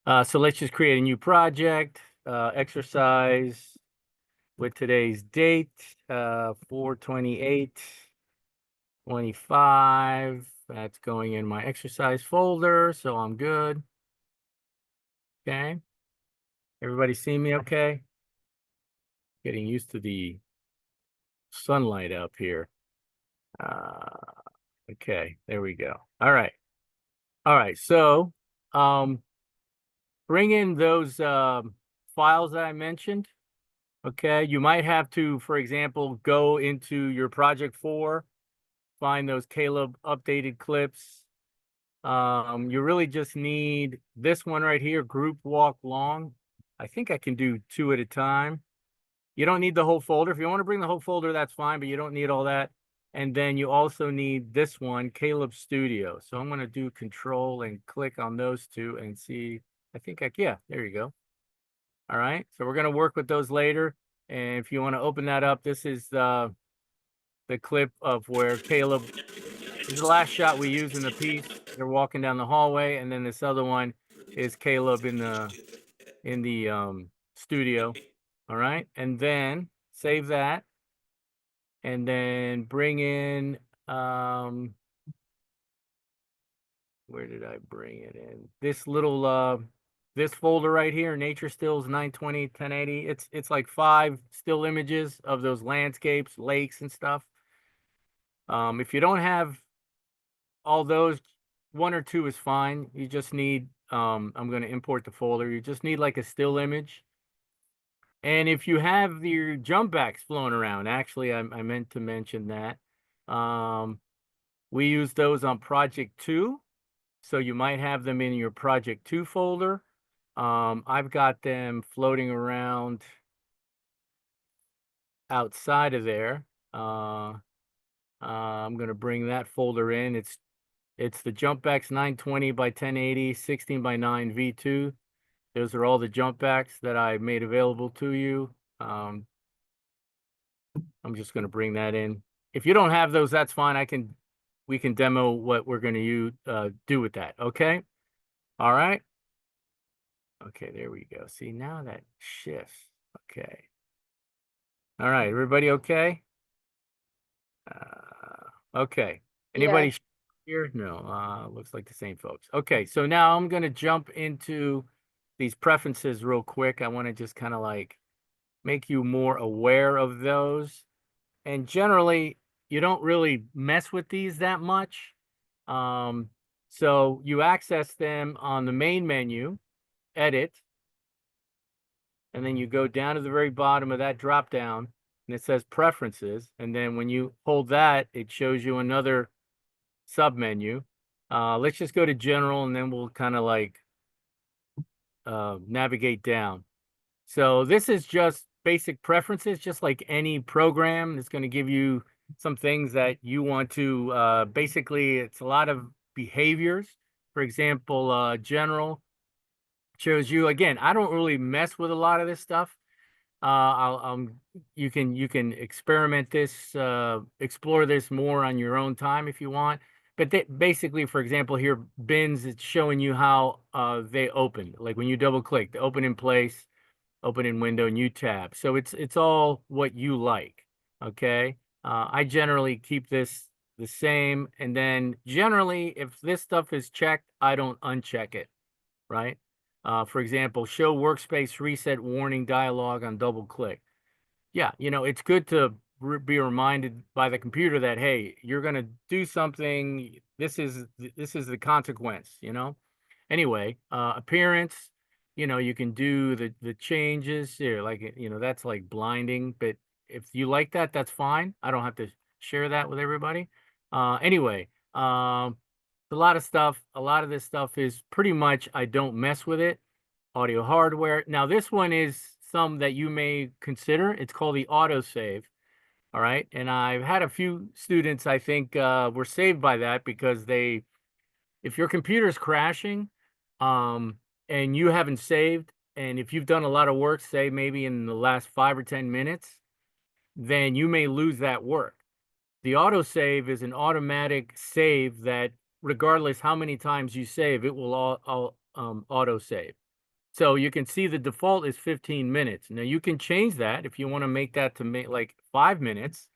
So let's just create a new project, exercise with today's date, 4/28/25. That's going in my exercise folder, so I'm good. Okay. Everybody see me okay? Getting used to the sunlight up here. Uh, okay, there we go. All right. All right. So, um, bring in those files that I mentioned. Okay, you might have to, for example, go into your project 4, find those Caleb updated clips. You really just need this one right here, group walk long. I think I can do 2 at a time. You don't need the whole folder. If you want to bring the whole folder, that's fine, but you don't need all that. And then you also need this one, Caleb Studio. So I'm going to do control and click on those two and see. Yeah, there you go. All right. So we're going to work with those later. And if you want to open that up, this is the clip of where Caleb, this is the last shot we use in the piece. They're walking down the hallway, and then this other one is Caleb in the studio. All right. And then save that, and then bring in where did I bring it in? This little this folder right here, Nature Stills 920 1080. It's like 5 still images of those landscapes, lakes and stuff. If you don't have all those, 1 or 2 is fine. You just need I'm going to import the folder. You just need like a still image. And if you have your jump backs flown around, actually I meant to mention that. We use those on project 2. So you might have them in your project 2 folder. I've got them floating around outside of there. I'm going to bring that folder in. It's the jump backs 920 by 1080, 16 by 9 V2. Those are all the jump backs that I made available to you. I'm just going to bring that in. If you don't have those, that's fine. We can demo what we're going to do with that. Okay. All right. Okay, there we go. See, now that shifts. Okay. All right, everybody okay? Okay. Yeah. Anybody here? No, looks like the same folks. Okay, so now I'm going to jump into these preferences real quick. I want to just kind of like make you more aware of those. And generally, you don't really mess with these that much. Um, so you access them on the main menu, edit, and then you go down to the very bottom of that drop down and it says preferences. And then when you hold that, it shows you another sub menu. Let's just go to general and then we'll kind of like navigate down. So this is just basic preferences, just like any program. It's going to give you some things that you want to basically, it's a lot of behaviors. For example, general shows you, again, I don't really mess with a lot of this stuff. You can experiment this, explore this more on your own time if you want. But basically, for example, here bins, it's showing you how they open. Like when you double click, they open in place, open in window, new tab. So it's all what you like. Okay. I generally keep this the same, and then generally, if this stuff is checked, I don't uncheck it. Right. For example, show workspace reset warning dialog on double click. Yeah, it's good to be reminded by the computer that, hey, you're going to do something. This is the consequence. Anyway, appearance, you can do the changes here, like, that's like blinding, but if you like that, that's fine. I don't have to share that with everybody. Anyway, a lot of stuff. A lot of this stuff is pretty much, I don't mess with it. Audio hardware. Now, this one is some that you may consider. It's called the autosave. All right. And I've had a few students, I think, were saved by that because if your computer's crashing, and you haven't saved, and if you've done a lot of work, say maybe in the last 5 or 10 minutes, then you may lose that work. The autosave is an automatic save that regardless how many times you save, it will all auto save. So you can see the default is 15 minutes. Now you can change that if you want to make that to make like 5 minutes,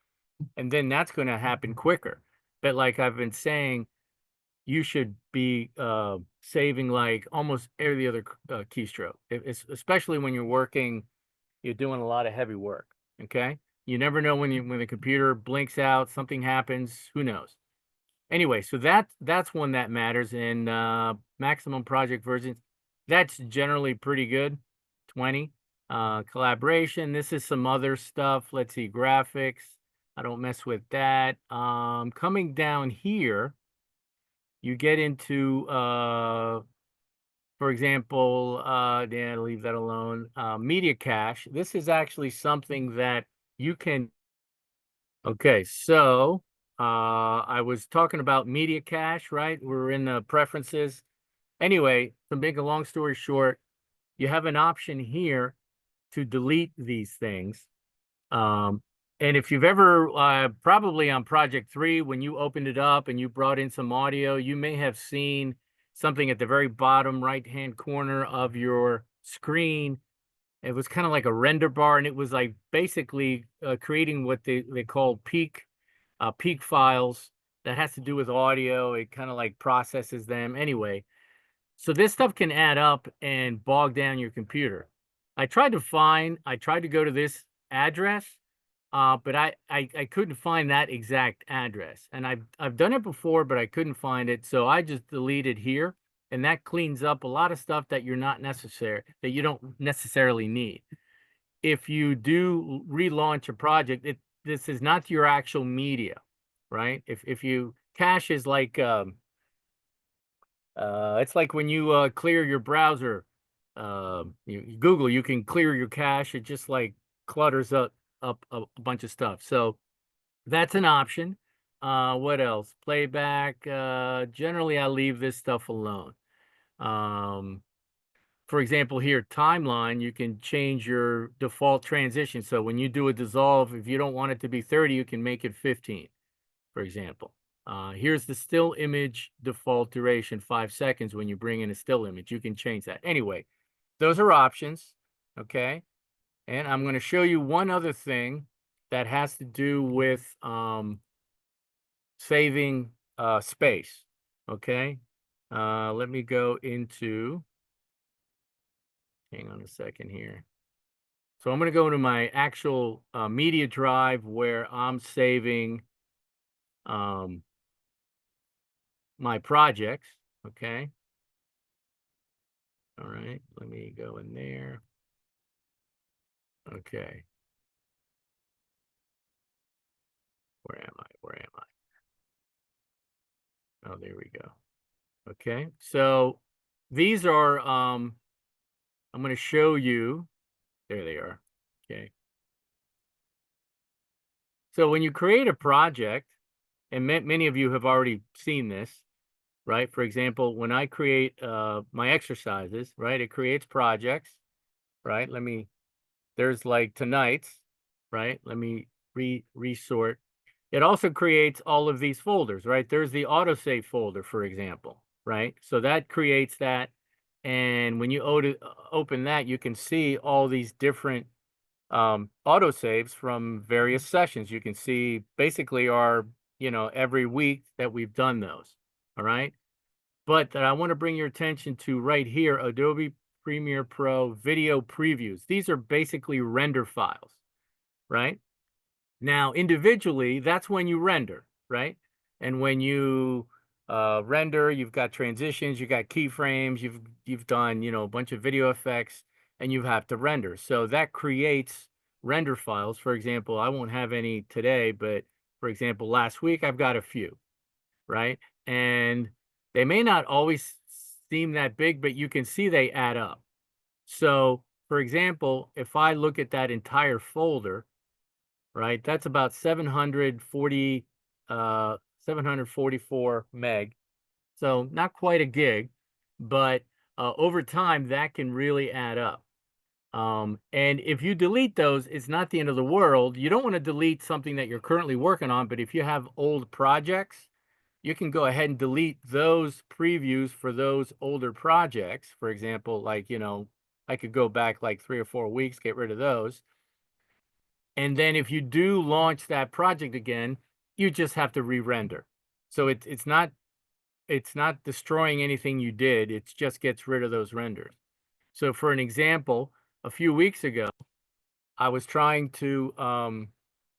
and then that's going to happen quicker. But like I've been saying, you should be saving like almost every other keystroke, especially when you're working, you're doing a lot of heavy work. Okay, you never know when the computer blinks out, something happens. Who knows? Anyway, so that's one that matters. And maximum project versions, that's generally pretty good. 20. Collaboration. This is some other stuff. Let's see, graphics. I don't mess with that. Coming down here, you get into for example, yeah, leave that alone. Media cache. This is actually something that you can. Okay, so I was talking about media cache, right? We're in the preferences. Anyway, to make a long story short, you have an option here to delete these things. Um, and if you've ever, probably on project 3, when you opened it up and you brought in some audio, you may have seen something at the very bottom right-hand corner of your screen. It was kind of like a render bar, and it was like basically creating what they call peak files that has to do with audio. It kind of like processes them. Anyway, so this stuff can add up and bog down your computer. I tried to go to this address, but I couldn't find that exact address. And I've done it before, but I couldn't find it. So I just deleted here, and that cleans up a lot of stuff that you don't necessarily need. If you do relaunch a project, this is not your actual media, right? If you cache is like it's like when you clear your browser, Google, you can clear your cache. It just like clutters up a bunch of stuff. So that's an option. What else? Playback. Generally, I leave this stuff alone. Um, for example, here, timeline, you can change your default transition. So when you do a dissolve, if you don't want it to be 30, you can make it 15, for example. Here's the still image default duration, 5 seconds when you bring in a still image. You can change that. Anyway, those are options, okay? And I'm going to show you one other thing that has to do with saving space, okay? Let me go into, hang on a second here. So I'm going to go to my actual media drive where I'm saving my projects, okay? All right, let me go in there. Okay. Where am I? Where am I? Oh, there we go. Okay, so these are, I'm going to show you, there they are, okay. So when you create a project, and many of you have already seen this, right? For example, when I create my exercises, right, it creates projects, right? There's like tonight's, right? Let me resort. It also creates all of these folders, right? There's the autosave folder, for example, right? So that creates that. And when you open that, you can see all these different autosaves from various sessions. You can see basically every week that we've done those, all right? But that I want to bring your attention to right here, Adobe Premiere Pro video previews. These are basically render files, right? Now, individually, that's when you render, right? And when you render, you've got transitions, you've got keyframes, you've done, a bunch of video effects, and you have to render. So that creates render files. For example, I won't have any today, but for example, last week I've got a few, right? And they may not always seem that big, but you can see they add up. So, for example, if I look at that entire folder, right, that's about 744 meg. So not quite a gig, but over time that can really add up. And if you delete those, it's not the end of the world. You don't want to delete something that you're currently working on, but if you have old projects, you can go ahead and delete those previews for those older projects. For example, like, I could go back like 3 or 4 weeks, get rid of those. And then if you do launch that project again, you just have to re-render. So it's not destroying anything you did. It just gets rid of those renders. So for an example, a few weeks ago, I was trying to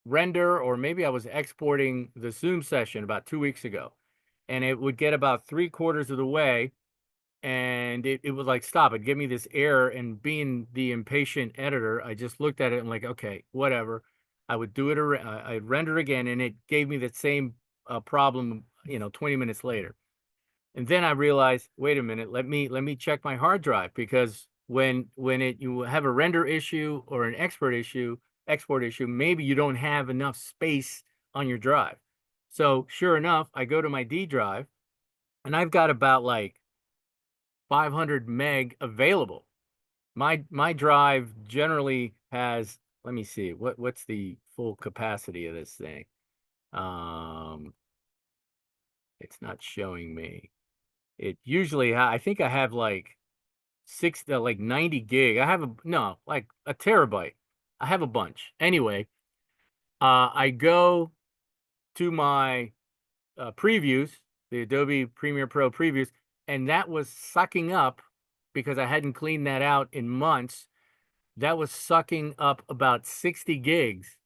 render, or maybe I was exporting the Zoom session about 2 weeks ago, and it would get about 3/4 of the way, and it would like stop. It'd give me this error, and being the impatient editor, I just looked at it and like, okay, whatever. I would do it, I'd render again, and it gave me that same problem, 20 minutes later. And then I realized, wait a minute, let me check my hard drive, because when you have a render issue or an export issue, maybe you don't have enough space on your drive. So sure enough, I go to my D drive, and I've got about like 500 meg available. My drive generally has, let me see, what's the full capacity of this thing? Um, it's not showing me. It usually, I think I have like like 90 gig. I have no, like a terabyte. I have a bunch. Anyway, I go to my previews, the Adobe Premiere Pro previews, and that was sucking up, because I hadn't cleaned that out in months. That was sucking up about 60 gigs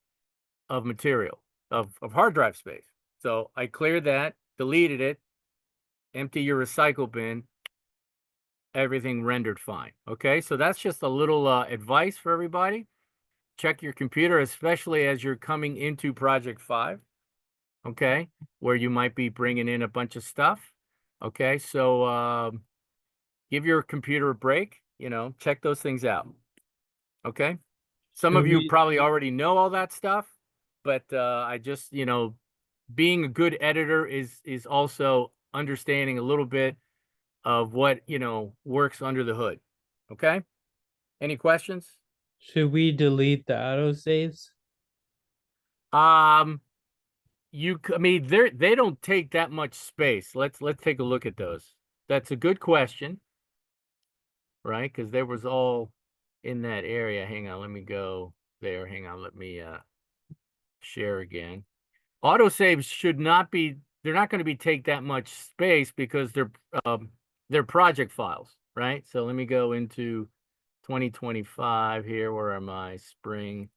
of material, of hard drive space. So I cleared that, deleted it, empty your recycle bin, everything rendered fine. Okay, so that's just a little advice for everybody. Check your computer, especially as you're coming into Project 5, okay, where you might be bringing in a bunch of stuff. Okay, so give your computer a break, check those things out. Okay, some of Should you we probably already know all that stuff, but I just, being a good editor is also understanding a little bit of what, works under the hood. Okay, any questions? should we delete the autosaves? Um, I mean, they don't take that much space. Let's take a look at those. That's a good question, right? Because there was all in that area. Hang on, let me go there. Hang on, let me share again. Autosaves should not be, they're not going to be take that much space, because they're project files, right? So let me go into 2025 here. Where am I? Spring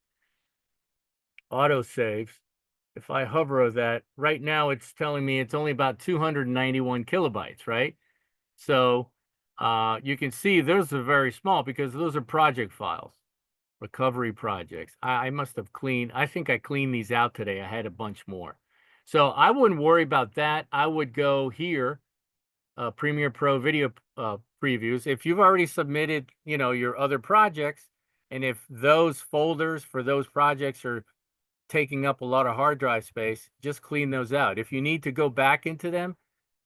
autosaves. If I hover over that, right now it's telling me it's only about 291 kilobytes, right? So you can see those are very small, because those are project files, recovery projects. I must have cleaned, I think I cleaned these out today. I had a bunch more. So I wouldn't worry about that. I would go here, Premiere Pro video previews. If you've already submitted, your other projects, and if those folders for those projects are taking up a lot of hard drive space, just clean those out. If you need to go back into them,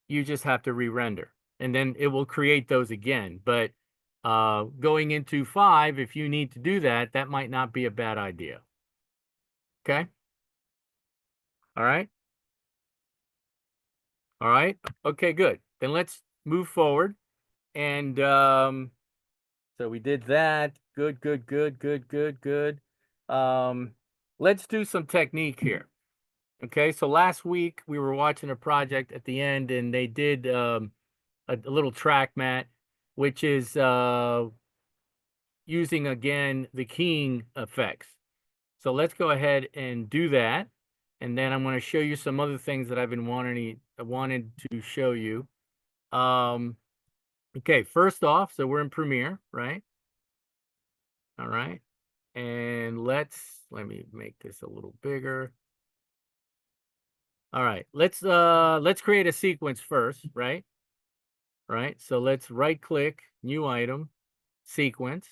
you just have to re-render, and then it will create those again. But going into 5, if you need to do that, that might not be a bad idea. Okay. All right. All right. Okay, good. Then let's move forward. And so we did that. Good, good, good, good, good, good. Let's do some technique here. Okay, so last week we were watching a project at the end, and they did a little track mat, which is using again the keying effects. So let's go ahead and do that, and then I'm going to show you some other things that I've been wanted to show you. Okay, first off, so we're in Premiere, right? All right, and let me make this a little bigger. All right, let's create a sequence first, right? All right, so let's right click, new item, sequence,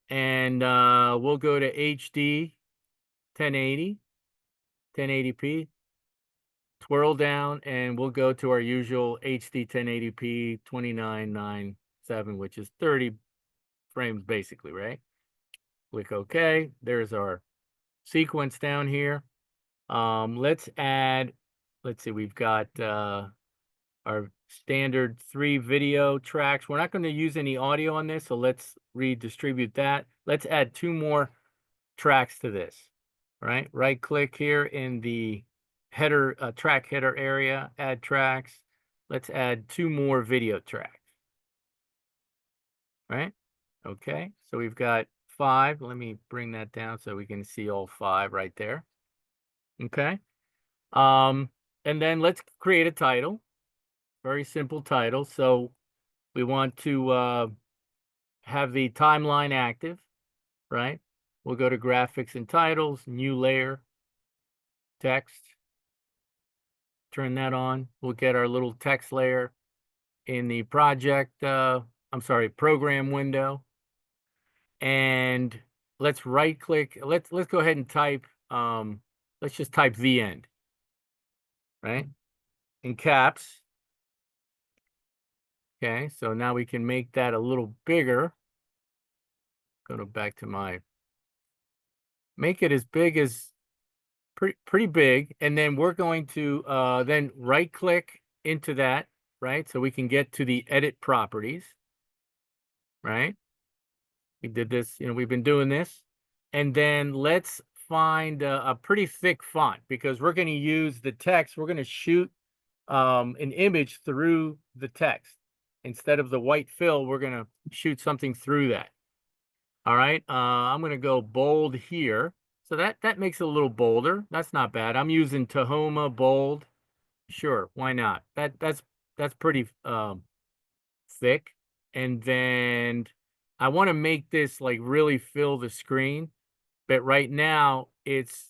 and we'll go to HD 1080, 1080p, twirl down, and we'll go to our usual HD 1080p 2997, which is 30 frames basically, right? Click OK. There's our sequence down here. Let's see, we've got our standard 3 video tracks. We're not going to use any audio on this, so let's redistribute that. Let's add 2 more tracks to this, right? Right click here in the header, track header area, add tracks. Let's add 2 more video tracks, right? Okay, so we've got 5. Let me bring that down so we can see all 5 right there. Okay. Um, and then let's create a title. Very simple title. So we want to have the timeline active, right? We'll go to graphics and titles, new layer, text, turn that on. We'll get our little text layer in the project, I'm sorry, program window. And let's right click. Let's go ahead and type, let's just type the end, right? In caps. Okay, so now we can make that a little bigger. Go back to my, make it as big as, pretty big. And then we're going to then right click into that, right? So we can get to the edit properties, right? We did this, we've been doing this. And then let's find a pretty thick font because we're going to use the text. We're going to shoot an image through the text. Instead of the white fill, we're going to shoot something through that. All right, I'm going to go bold here. So that makes it a little bolder. That's not bad. I'm using Tahoma bold. Sure, why not? That's pretty thick. And then I want to make this like really fill the screen. But right now it's,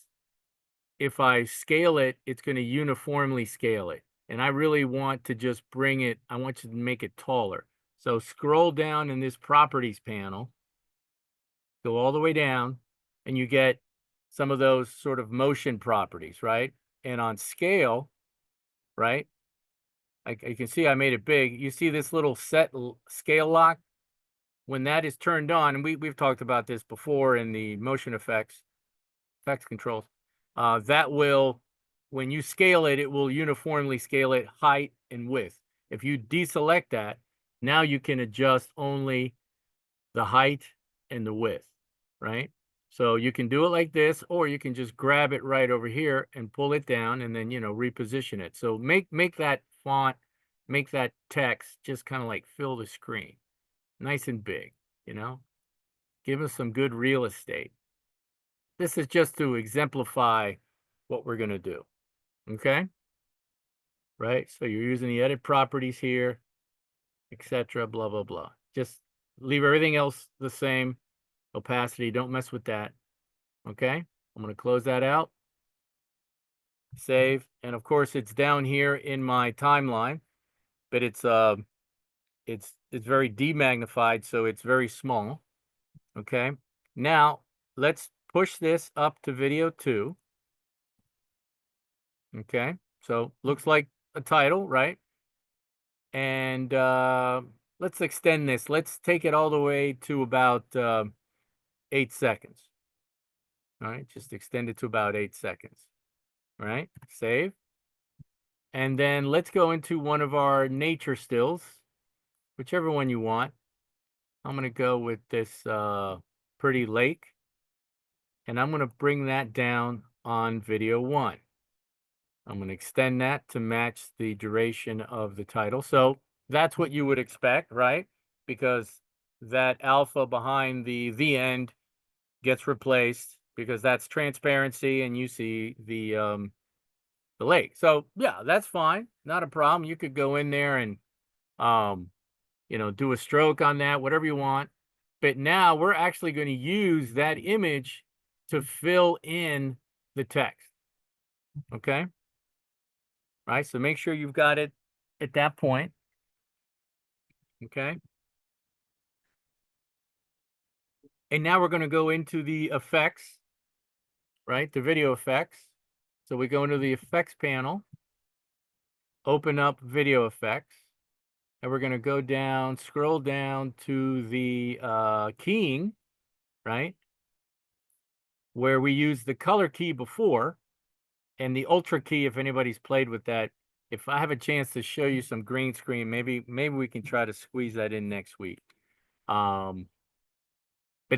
if I scale it, it's going to uniformly scale it. And I really want to just bring it, I want you to make it taller. So scroll down in this properties panel, go all the way down, and you get some of those sort of motion properties, right? And on scale, right? You can see I made it big. You see this little scale lock? When that is turned on, and we've talked about this before in the motion effects controls, that will, when you scale it, it will uniformly scale it height and width. If you deselect that, now you can adjust only the height and the width, right? So you can do it like this, or you can just grab it right over here and pull it down and then, reposition it. So make that font, make that text just kind of like fill the screen nice and big, give us some good real estate. This is just to exemplify what we're going to do. Okay. Right. So you're using the edit properties here, etc. Blah, blah, blah. Just leave everything else the same. Opacity. Don't mess with that. Okay. I'm going to close that out. Save. And of course it's down here in my timeline, but it's very demagnified. So it's very small. Okay. Now let's push this up to video 2. Okay, so looks like a title, right? And let's extend this. Let's take it all the way to about 8 seconds. All right, just extend it to about 8 seconds. All right, save. And then let's go into one of our nature stills, whichever one you want. I'm going to go with this pretty lake. And I'm going to bring that down on video 1. I'm going to extend that to match the duration of the title. So that's what you would expect, right? Because that alpha behind the end gets replaced because that's transparency and you see the lake. So yeah, that's fine. Not a problem. You could go in there and do a stroke on that, whatever you want. But now we're actually going to use that image to fill in the text. Okay? Right, so make sure you've got it at that point. Okay. And now we're going to go into the effects, right? The video effects. So we go into the effects panel, open up video effects, and we're going to go down, scroll down to the keying, right? Where we used the color key before, and the ultra key, if anybody's played with that, if I have a chance to show you some green screen, maybe we can try to squeeze that in next week. But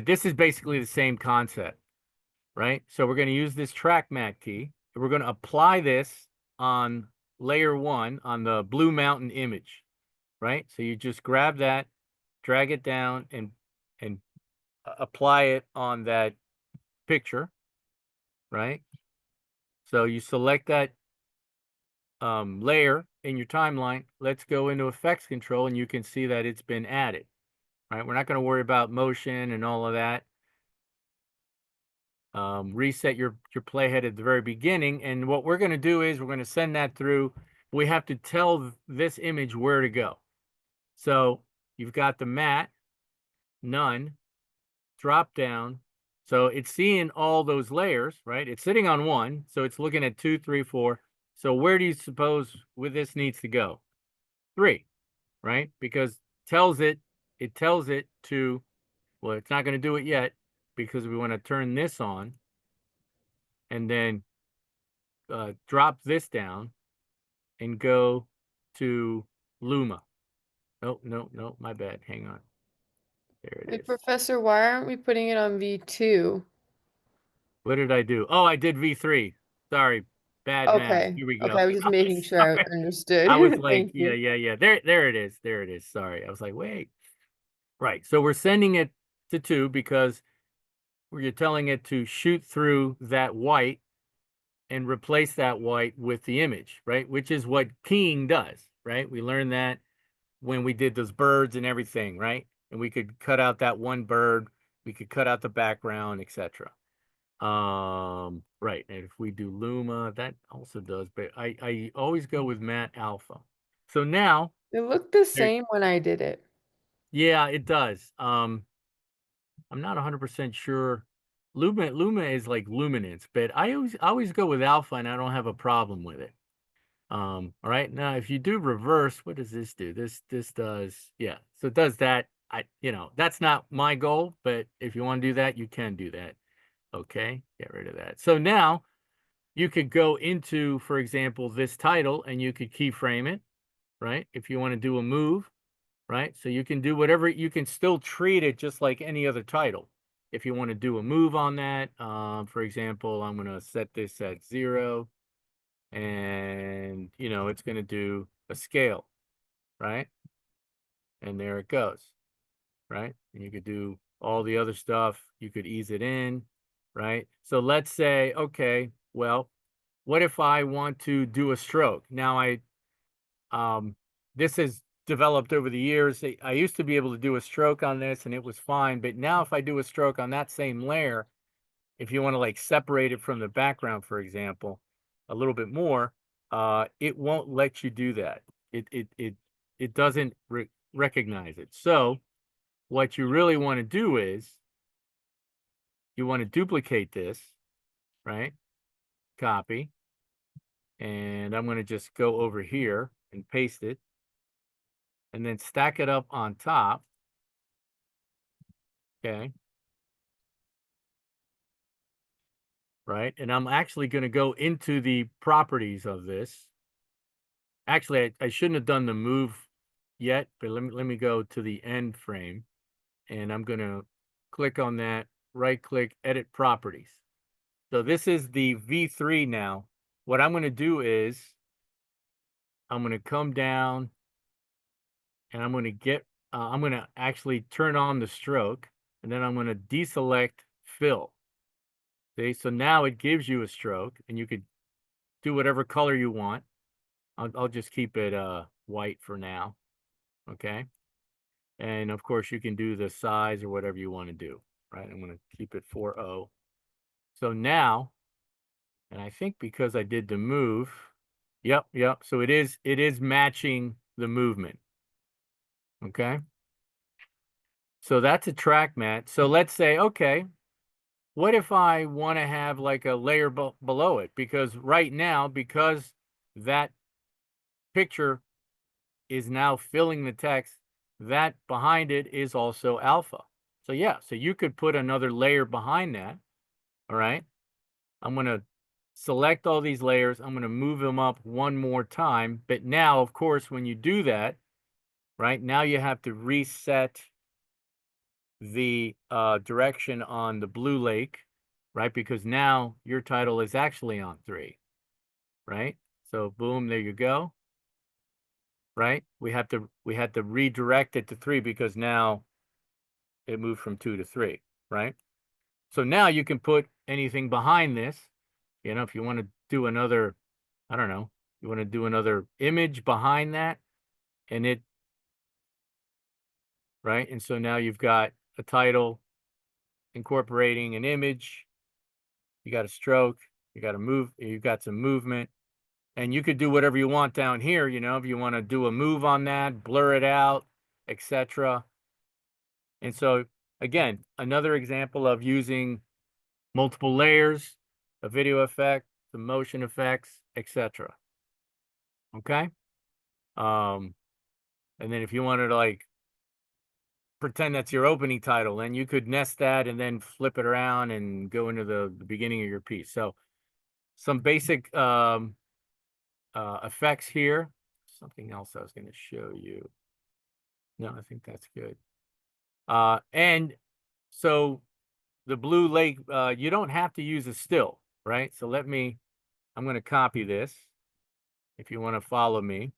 this is basically the same concept, right? So we're going to use this track mat key. And we're going to apply this on layer 1 on the Blue Mountain image, right? So you just grab that, drag it down, and apply it on that picture, right? So you select that layer in your timeline. Let's go into effects control, and you can see that it's been added, right? We're not going to worry about motion and all of that. Reset your playhead at the very beginning, and what we're going to do is we're going to send that through. We have to tell this image where to go. So you've got the mat, none, drop down. So it's seeing all those layers, right? It's sitting on one, so it's looking at 2, 3, 4. So where do you suppose with this needs to go? 3, right? Because it tells it to, well, it's not going to do it yet because we want to turn this on and then drop this down and go to Luma. No, no, no, my bad. Hang on. There it Wait, is. Professor, why aren't we putting it on V2? What did I do? Oh, I did V3. Sorry, bad math. Okay. Here we Okay, go. I was just making sure I Sorry. I was understood. like, Thank yeah, you. yeah, yeah. There it is. There it is. Sorry. I was like, wait. Right. So we're sending it to 2 because we're telling it to shoot through that white and replace that white with the image, right? Which is what keying does, right? We learned that when we did those birds and everything, right? And we could cut out that one bird, we could cut out the background, etc. Right. And if we do Luma, that also does, but I always go with Matt Alpha. So now, It looked the there, same when I did it. yeah, it does. I'm not 100% sure. Luma is like luminance, but I always go with Alpha, and I don't have a problem with it. All right. Now, if you do reverse, what does this do? This does, yeah. So it does that. That's not my goal, but if you want to do that, you can do that. Okay, get rid of that. So now you could go into, for example, this title, and you could keyframe it, right? If you want to do a move, right? So you can do whatever, you can still treat it just like any other title. If you want to do a move on that, for example, I'm going to set this at 0, and it's going to do a scale, right? And there it goes, right? And you could do all the other stuff. You could ease it in, right? So let's say, okay, well, what if I want to do a stroke? Now this has developed over the years. I used to be able to do a stroke on this and it was fine, but now if I do a stroke on that same layer, if you want to like separate it from the background, for example, a little bit more, it won't let you do that. It doesn't recognize it. So what you really want to do is you want to duplicate this, right? Copy. And I'm going to just go over here and paste it and then stack it up on top. Okay. Right. And I'm actually going to go into the properties of this. Actually, I shouldn't have done the move yet, but let me go to the end frame, and I'm going to click on that, right click, edit properties. So this is the V3 now. What I'm going to do is I'm going to come down and I'm going to actually turn on the stroke, and then I'm going to deselect fill. See, so now it gives you a stroke, and you could do whatever color you want. I'll just keep it white for now. Okay. And of course you can do the size or whatever you want to do, right? I'm going to keep it 4.0. So now, and I think because I did the move, yep. So it is matching the movement. Okay. So that's a track mat. So let's say, okay, what if I want to have like a layer below it? Because right now, because that picture is now filling the text, that behind it is also alpha. So yeah, so you could put another layer behind that. All right. I'm going to select all these layers. I'm going to move them up one more time. But now, of course, when you do that, right, now you have to reset the direction on the blue lake, right? Because now your title is actually on 3, right? So boom, there you go. Right? We had to redirect it to 3 because now it moved from 2 to 3, right? So now you can put anything behind this. You know, if you want to do another, I don't know, you want to do another image behind that, and it, right? And so now you've got a title incorporating an image, you got a stroke, you got a move, you've got some movement, and you could do whatever you want down here, you know, if you want to do a move on that, blur it out, etc. And so again, another example of using multiple layers, a video effect, some motion effects, etc. Okay. And then if you wanted to like pretend that's your opening title, then you could nest that and then flip it around and go into the beginning of your piece. So some basic effects here. Something else I was going to show you. No, I think that's good. And so the blue lake, you don't have to use a still, right? So I'm going to copy this if you want to follow me.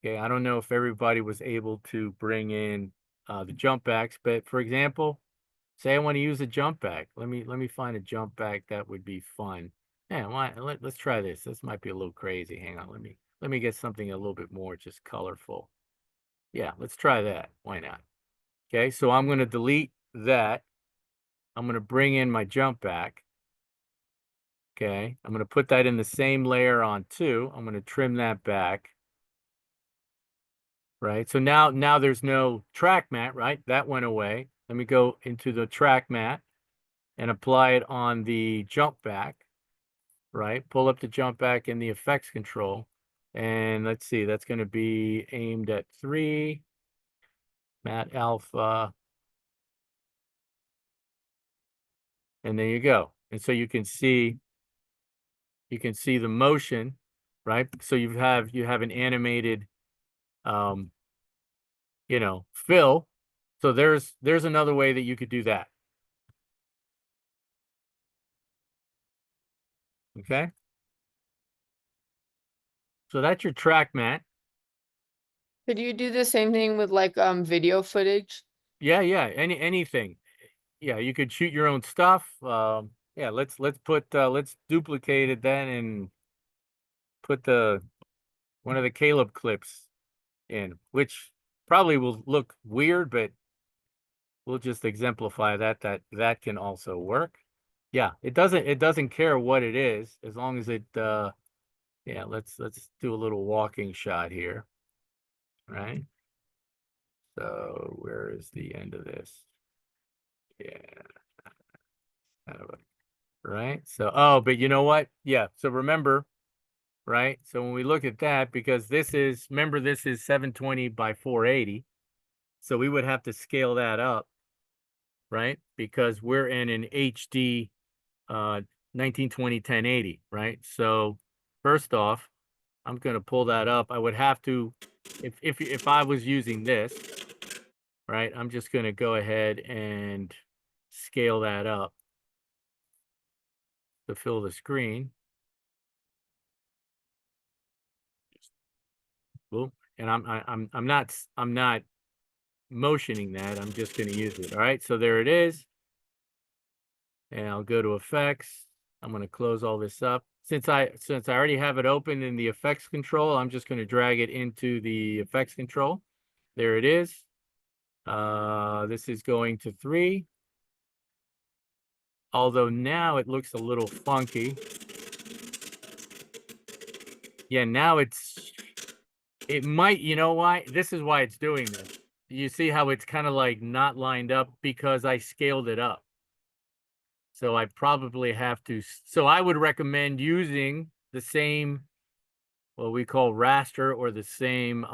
Okay, I don't know if everybody was able to bring in the jump backs, but for example, say I want to use a jump back. Let me find a jump back that would be fun. Yeah, let's try this. This might be a little crazy. Hang on, let me get something a little bit more just colorful. Yeah, let's try that. Why not? Okay, so I'm going to delete that. I'm going to bring in my jump back. Okay, I'm going to put that in the same layer on 2. I'm going to trim that back. Right, so now there's no track matte, right? That went away. Let me go into the track matte and apply it on the jump back, right? Pull up the jump back in the effects control. And let's see, that's going to be aimed at 3, matte alpha. And there you go. And so you can see the motion, right? So you have an animated you know, fill. So there's another way that you could do that. Okay. So that's your track matte. Could you do the same thing with like video footage? Yeah, anything. Yeah, you could shoot your own stuff. Yeah, let's duplicate it then and put one of the Caleb clips in, which probably will look weird, but we'll just exemplify that can also work. Yeah, it doesn't care what it is as long as it yeah, let's do a little walking shot here. Right? So where is the end of this? Yeah. Right. So, oh, but you know what? Yeah. So remember, right? So when we look at that, because remember, this is 720 by 480. So we would have to scale that up, right? Because we're in an HD 1920 1080, right? So first off, I'm going to pull that up. I would have to, if I was using this, right? I'm just going to go ahead and scale that up to fill the screen. Boom. And I'm not motioning that. I'm just going to use it. All right. So there it is. And I'll go to effects. I'm going to close all this up. Since I already have it open in the effects control, I'm just going to drag it into the effects control. There it is. This is going to 3. Although now it looks a little funky. Yeah, now it might, you know why? This is why it's doing this. You see how it's kind of like not lined up because I scaled it up. So I probably have to, so I would recommend using the same, what we call raster, or the same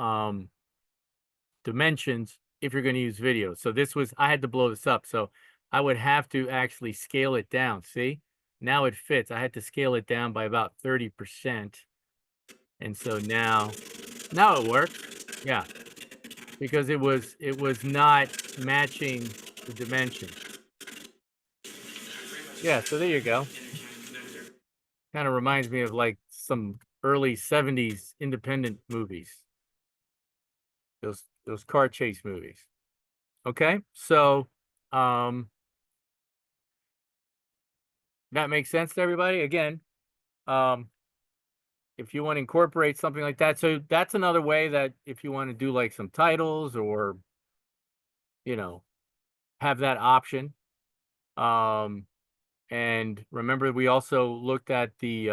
dimensions if you're going to use video. So I had to blow this up. So I would have to actually scale it down. See, now it fits. I had to scale it down by about 30%. And so now it works. Yeah. Because it was not matching the dimensions. Yeah, so there you go. Kind of reminds me of like some early 70s independent movies. Those car chase movies. Okay? So, that makes sense to everybody. Again, if you want to incorporate something like that, so that's another way that if you want to do like some titles or, you know, have that option. And remember, we also looked at the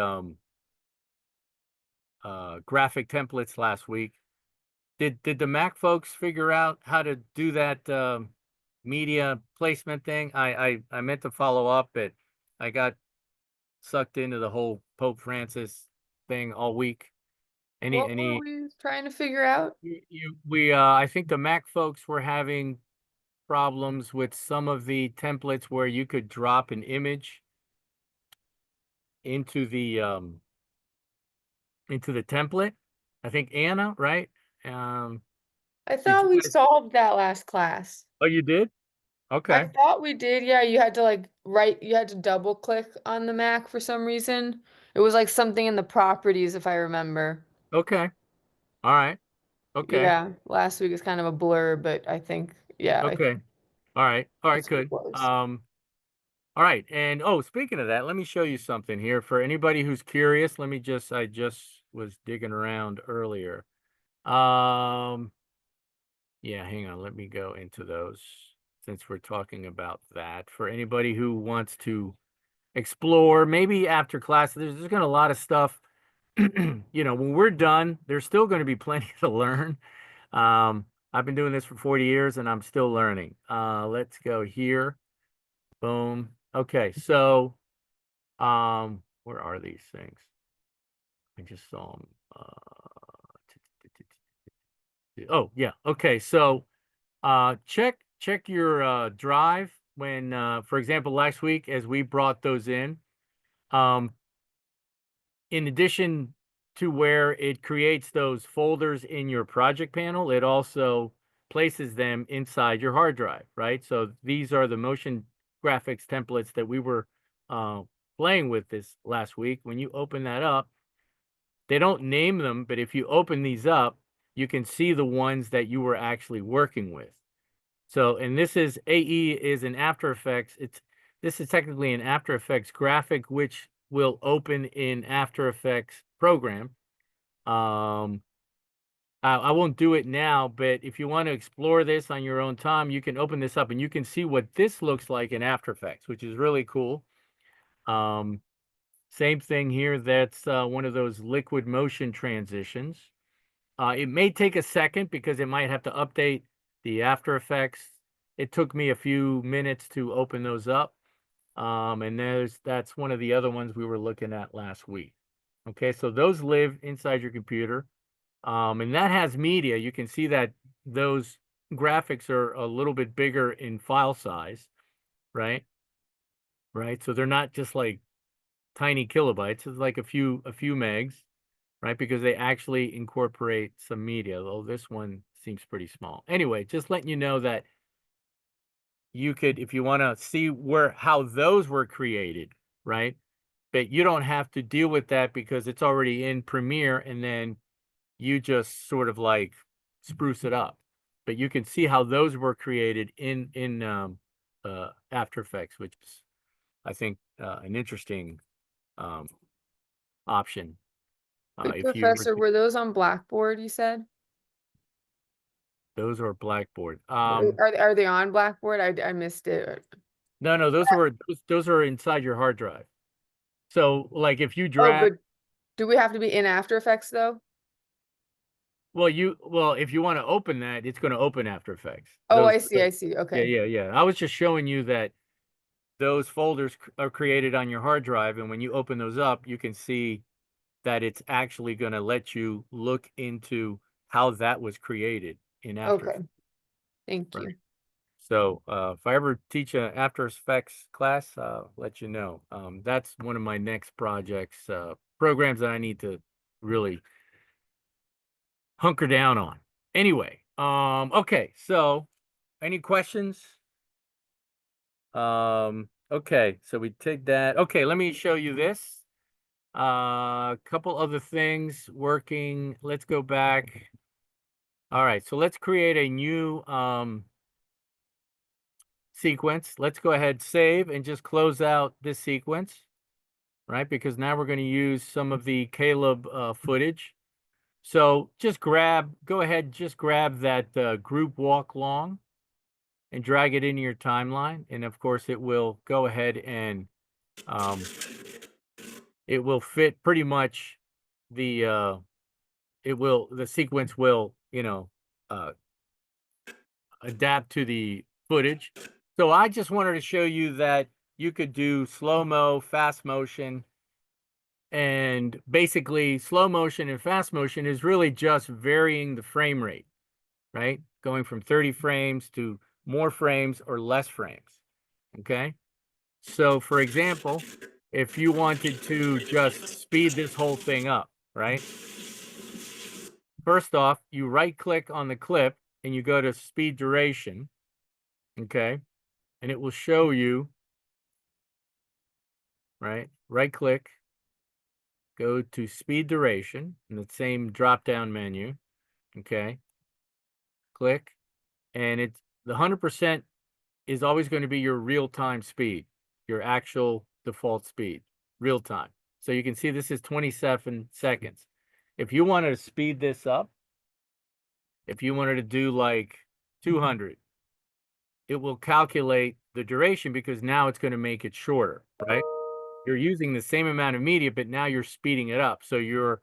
graphic templates last week. Did the Mac folks figure out how to do that media placement thing? I meant to follow up, but I got sucked into the whole Pope Francis thing all week. What were we trying to figure out? I think the Mac folks were having problems with some of the templates where you could drop an image into the template. I think Anna, right? Um, I did thought you we guys? solved that last class. Oh, you did? I Okay. thought we did. Yeah, you had to like you had to double click on the Mac for some reason. It was like something in the properties, if I remember. Okay. All right. Okay. Yeah, last week is kind of a blur, but I think, yeah, I Okay. think All right. All right. that's what it Good. was. All right. And oh, speaking of that, let me show you something here for anybody who's curious. I just was digging around earlier. Um, yeah, hang on. Let me go into those since we're talking about that. For anybody who wants to explore, maybe after class, there's going to a lot of stuff. When we're done, there's still going to be plenty to learn. I've been doing this for 40 years and I'm still learning. Let's go here. Boom. Okay, so where are these things? I just saw them. Oh yeah. Okay, so check your drive when for example last week as we brought those um in addition to where it creates those folders in your project panel, it also places them inside your hard drive, right? So these are the motion graphics templates that we were uh, playing with this last week. When you open that up, they don't name them, but if you open these up, you can see the ones that you were actually working with. So, and this is AE is an After Effects. This is technically an After Effects graphic, which will open in After Effects program. I won't do it now, but if you want to explore this on your own time, you can open this up and you can see what this looks like in After Effects, which is really cool. Same thing here. That's one of those liquid motion transitions. It may take a second because it might have to update the After Effects. It took me a few minutes to open those up. And that's one of the other ones we were looking at last week. Okay, so those live inside your computer. And that has media. You can see that those graphics are a little bit bigger in file size, right? Right. So they're not just like tiny kilobytes. It's like a few megs, right? Because they actually incorporate some media, though this one seems pretty small. Anyway, just letting you know that you could, if you want to see how those were created, right? But you don't have to deal with that because it's already in Premiere, and then you just sort of like spruce it up. But you can see how those were created in After Effects, which is, I think, an interesting um, option. Wait, If you Professor, were those on Blackboard, you said? those are Blackboard. Are they on Blackboard? I missed it. No, those are inside your hard drive. So like if you Oh, drag, but do we have to be in After Effects though? well, if you want to open that, it's going to open After Effects. Oh, Those, I see, I see. yeah, Okay. yeah, yeah. I was just showing you that those folders are created on your hard drive, and when you open those up, you can see that it's actually going to let you look into how that was created in After Okay. Effects, Thank right? you. So if I ever teach a After Effects class, let you know. That's one of my next projects, programs that I need to really hunker down on. Anyway, okay, so any questions? Okay, so we take that. Okay, let me show you this. A couple other things working. Let's go back. All right, so let's create a new sequence. Let's go ahead, save, and just close out this sequence, right? Because now we're going to use some of the Caleb footage. So just go ahead, just grab that group walk long and drag it into your timeline. And of course, it will go ahead and it will fit pretty much the the sequence will, uh, adapt to the footage. So I just wanted to show you that you could do slow-mo, fast motion, and basically slow motion and fast motion is really just varying the frame rate, right? Going from 30 frames to more frames or less frames, okay? So for example, if you wanted to just speed this whole thing up, right? First off, you right click on the clip and you go to speed duration, okay? And it will show you, right? Right click, go to speed duration in the same drop down menu, okay? Click, and it's the 100% is always going to be your real-time speed, your actual default speed, real time. So you can see this is 27 seconds. If you wanted to speed this up, if you wanted to do like 200, it will calculate the duration because now it's going to make it shorter, right? You're using the same amount of media, but now you're speeding it up. So you're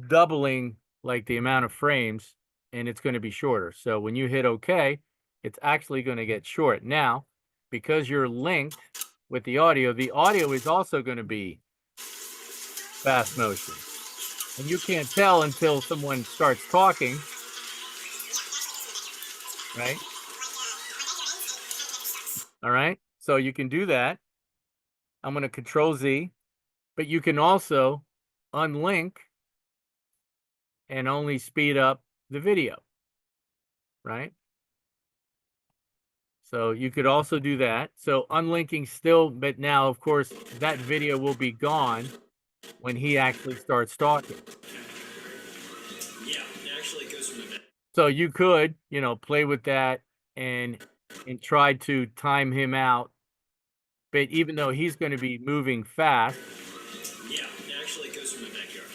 doubling like the amount of frames and it's going to be shorter. So when you hit OK, it's actually going to get short. Now, because you're linked with the audio is also going to be fast motion. And you can't tell until someone starts talking, right? All right. So you can do that. I'm going to Control Z, but you can also unlink and only speed up the video, right? So you could also do that. So unlinking still, but now, of course, that video will be gone when he actually starts talking. Yeah, it actually goes from the So you could, play with that and try to time him out. But even though he's going to be moving fast, yeah, it actually goes from the backyard.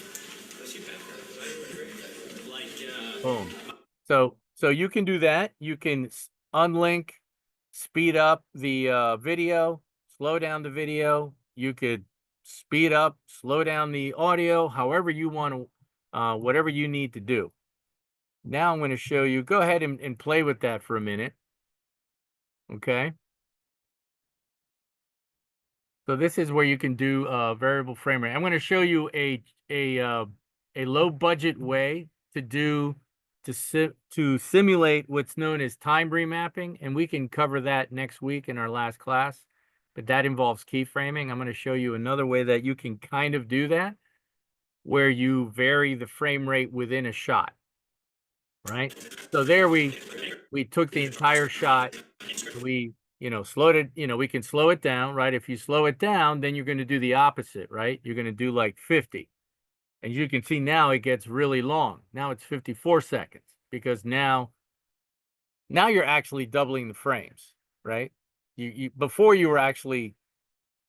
What's your backyard? Like boom. So you can do that. You can unlink, speed up the video, slow down the video. You could speed up, slow down the audio, however you want to, whatever you need to do. Now I'm going to show you. Go ahead and play with that for a minute. Okay. So this is where you can do variable frame rate. I'm going to show you a low budget way to do to simulate what's known as time remapping, and we can cover that next week in our last class. But that involves keyframing. I'm going to show you another way that you can kind of do that, where you vary the frame rate within a shot. Right. So there we took the entire shot. We slowed it, we can slow it down, right? If you slow it down, then you're going to do the opposite, right? You're going to do like 50. And you can see now it gets really long. Now it's 54 seconds because now you're actually doubling the frames, right? You before you were actually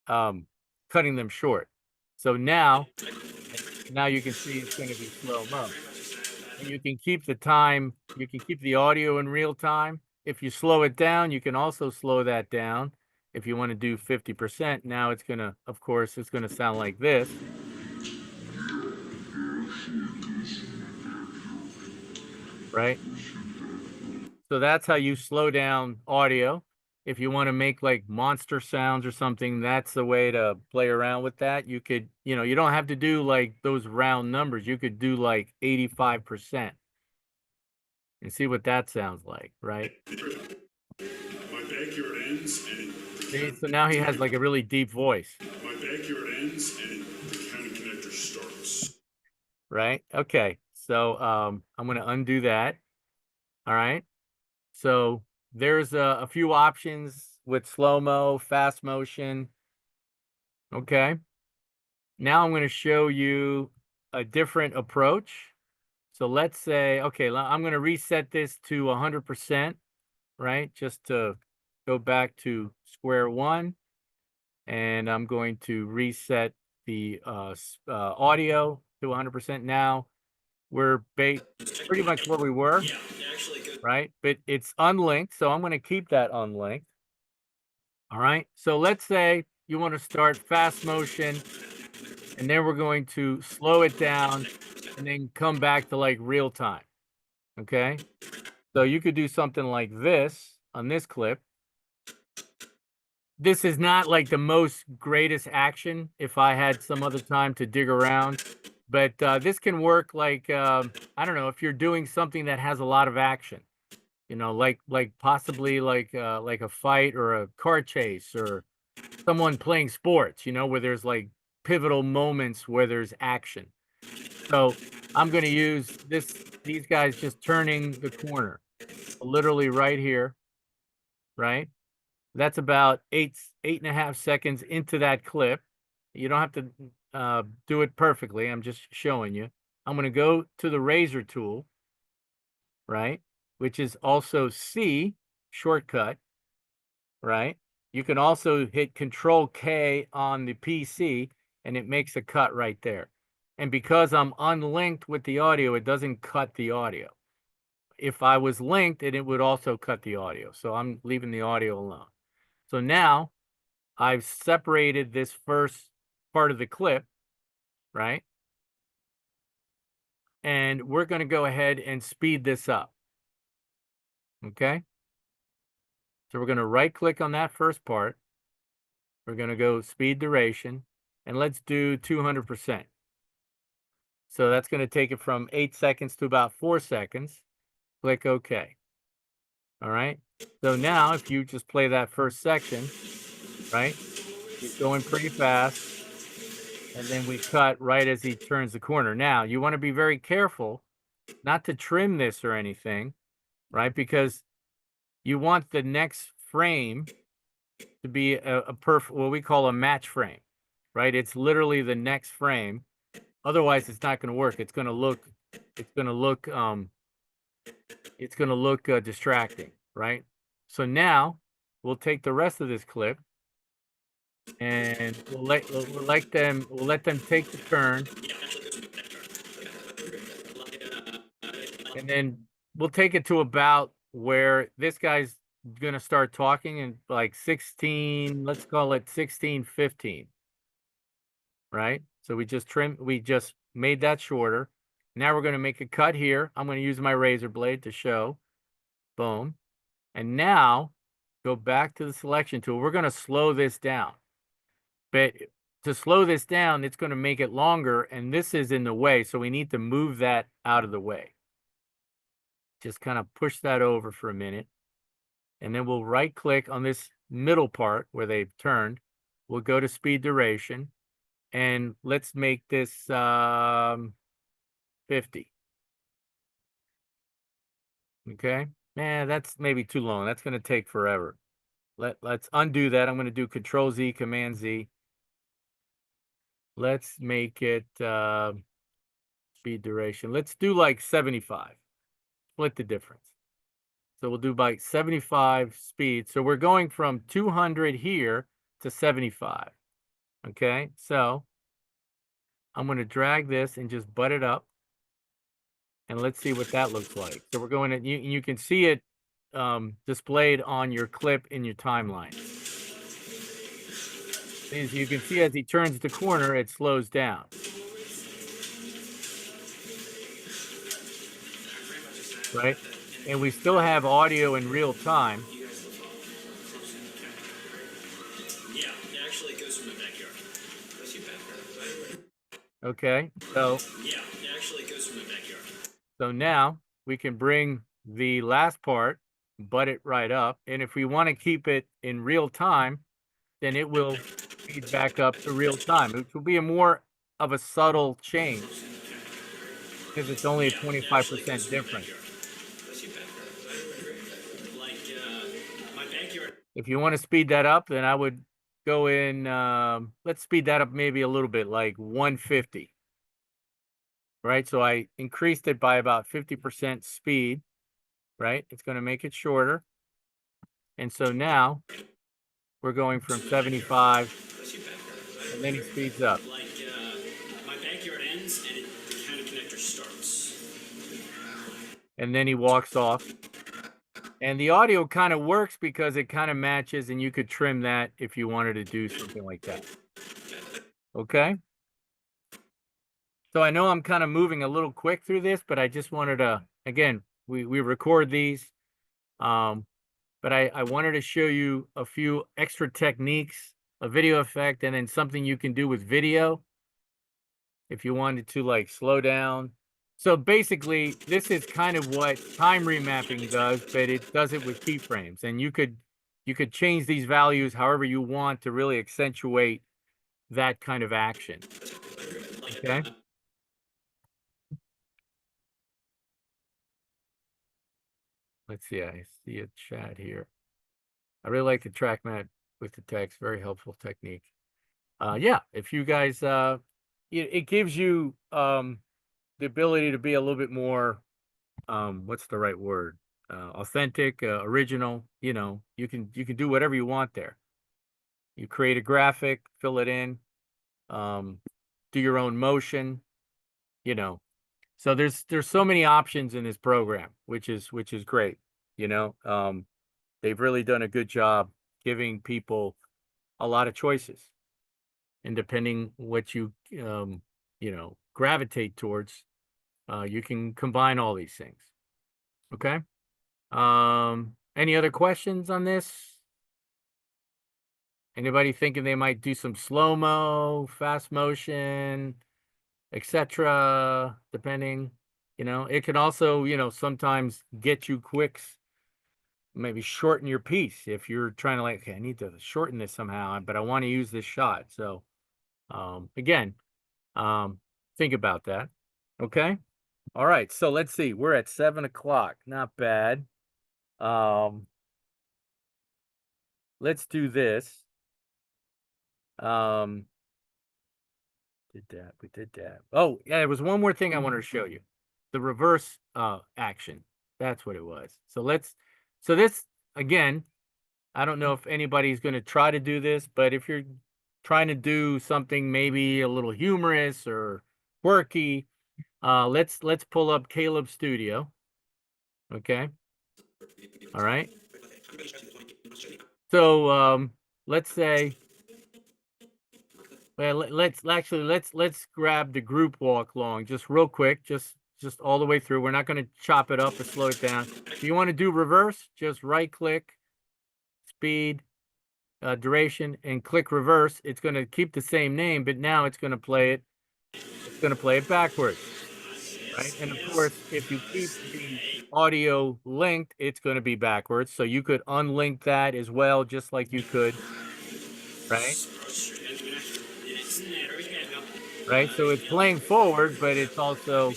cutting them short. So now you can see it's going to be slow-mo. And you can keep the time, you can keep the audio in real time. If you slow it down, you can also slow that down. If you want to do 50%, now it's going to, of course, it's going to sound like this. Right? So that's how you slow down audio. If you want to make like monster sounds or something, that's the way to play around with that. You could, you don't have to do like those round numbers. You could do like 85%. and see what that sounds like, right? My backyard ends and See, so now he has like a really deep voice, my backyard ends and the county connector starts. right? Okay, so I'm going to undo that. All right. So there's a few options with slow-mo, fast motion. Okay. Now I'm going to show you a different approach. So let's say, okay, I'm going to reset this to 100%, right? Just to go back to square one. And I'm going to reset the audio to 100% now. We're pretty much where we were, Yeah, it actually goes. right? But it's unlinked, so I'm going to keep that unlinked. All right. So let's say you want to start fast motion, and then we're going to slow it down and then come back to like real time. Okay. So you could do something like this on this clip. This is not like the most greatest action if I had some other time to dig around, but this can work like, I don't know, if you're doing something that has a lot of action, you know, like possibly like a fight or a car chase or someone playing sports, you know, where there's like pivotal moments where there's action. So I'm going to use these guys just turning the corner, literally right here, right? That's about 8.5 seconds into that clip. You don't have to do it perfectly. I'm just showing you. I'm going to go to the razor tool, right? Which is also C, shortcut, right? You can also hit Control K on the PC and it makes a cut right there. And because I'm unlinked with the audio, it doesn't cut the audio. If I was linked, it would also cut the audio. So I'm leaving the audio alone. So now I've separated this first part of the clip, right? And we're going to go ahead and speed this up. Okay. So we're going to right click on that first part. We're going to go speed duration and let's do 200%. So that's going to take it from 8 seconds to about 4 seconds. Click OK. All right. So now if you just play that first section, right? He's going pretty fast. And then we cut right as he turns the corner. Now, you want to be very careful not to trim this or anything, right? Because you want the next frame to be a perfect, what we call a match frame, right? It's literally the next frame. Otherwise, it's not going to work. It's going to look distracting, right? So now we'll take the rest of this clip and we'll let them take the turn. And then we'll take it to about where this guy's going to start talking in like 16, let's call it 16:15. Right? So we just made that shorter. Now we're going to make a cut here. I'm going to use my razor blade to show. Boom. And now go back to the selection tool. We're going to slow this down. But to slow this down, it's going to make it longer, and this is in the way, so we need to move that out of the way. Just kind of push that over for a minute, and then we'll right click on this middle part where they've turned. We'll go to speed duration, and let's make this 50. Okay. That's maybe too long. That's going to take forever. Let's undo that. I'm going to do Control Z, Command Z. Let's make it speed duration. Let's do like 75. Split the difference. So we'll do by 75 speed. So we're going from 200 here to 75. Okay, so I'm going to drag this and just butt it up. And let's see what that looks like. So we're going to, you can see it displayed on your clip in your timeline. As you can see, as he turns the corner, it slows down. Right? And we still have audio in real time. Yeah, it actually goes from my backyard. That's your backyard. Okay, so Yeah, it actually goes from my backyard. now we can bring the last part, butt it right up. And if we want to keep it in real time, then it will speed back up to real time, which will be a more of a subtle change because it's only a Yeah, it actually 25% goes from my difference. backyard. That's your backyard. Like, my backyard. If you want to speed that up, then I would go in, let's speed that up maybe a little bit, like 150. Right? So I increased it by about 50% speed, right? It's going to make it shorter. And so now we're going from 75, That's your backyard. and then he speeds up. Like, my backyard ends and the county connector starts. And then he walks off. And the audio kind of works because it kind of matches, and you could trim that if you wanted to do something like that. Okay? So I know I'm kind of moving a little quick through this, but I just wanted to, again, we record these. But I wanted to show you a few extra techniques, a video effect, and then something you can do with video if you wanted to like slow down. So basically, this is kind of what time remapping does, but it does it with keyframes. And you could change these values however you want to really accentuate that kind of action. Okay. Let's see. I see a chat here. I really like the track mat with the text. Very helpful technique. Yeah, if you guys, it gives you the ability to be a little bit more, what's the right word? Authentic, original. You know, you can do whatever you want there. You create a graphic, fill it in, do your own motion. You know, so there's so many options in this program, which is great. You know, they've really done a good job giving people a lot of choices. And depending what you gravitate towards, you can combine all these things. Okay. Any other questions on this? Anybody thinking they might do some slow-mo, fast motion, etc., depending, it can also, sometimes get you quicks, maybe shorten your piece if you're trying to like, okay, I need to shorten this somehow, but I want to use this shot. So again, think about that. Okay. All right. So let's see. We're at 7 o'clock. Not bad. Let's do this. We did that. Oh, yeah, there was one more thing I wanted to show you. The reverse action. That's what it was. So this again, I don't know if anybody's going to try to do this, but if you're trying to do something maybe a little humorous or quirky, let's pull up Caleb Studio. Okay. All right. So let's say, well, let's grab the group walk long just real quick, just all the way through. We're not going to chop it up or slow it down. If you want to do reverse, just right click, speed, duration, and click reverse. It's going to keep the same name, but now it's going to play it. It's going to play it backwards, right? And of course, if you keep the audio linked, it's going to be backwards. So you could unlink that as well, just like you could, right? Right. So it's playing forward, but it's also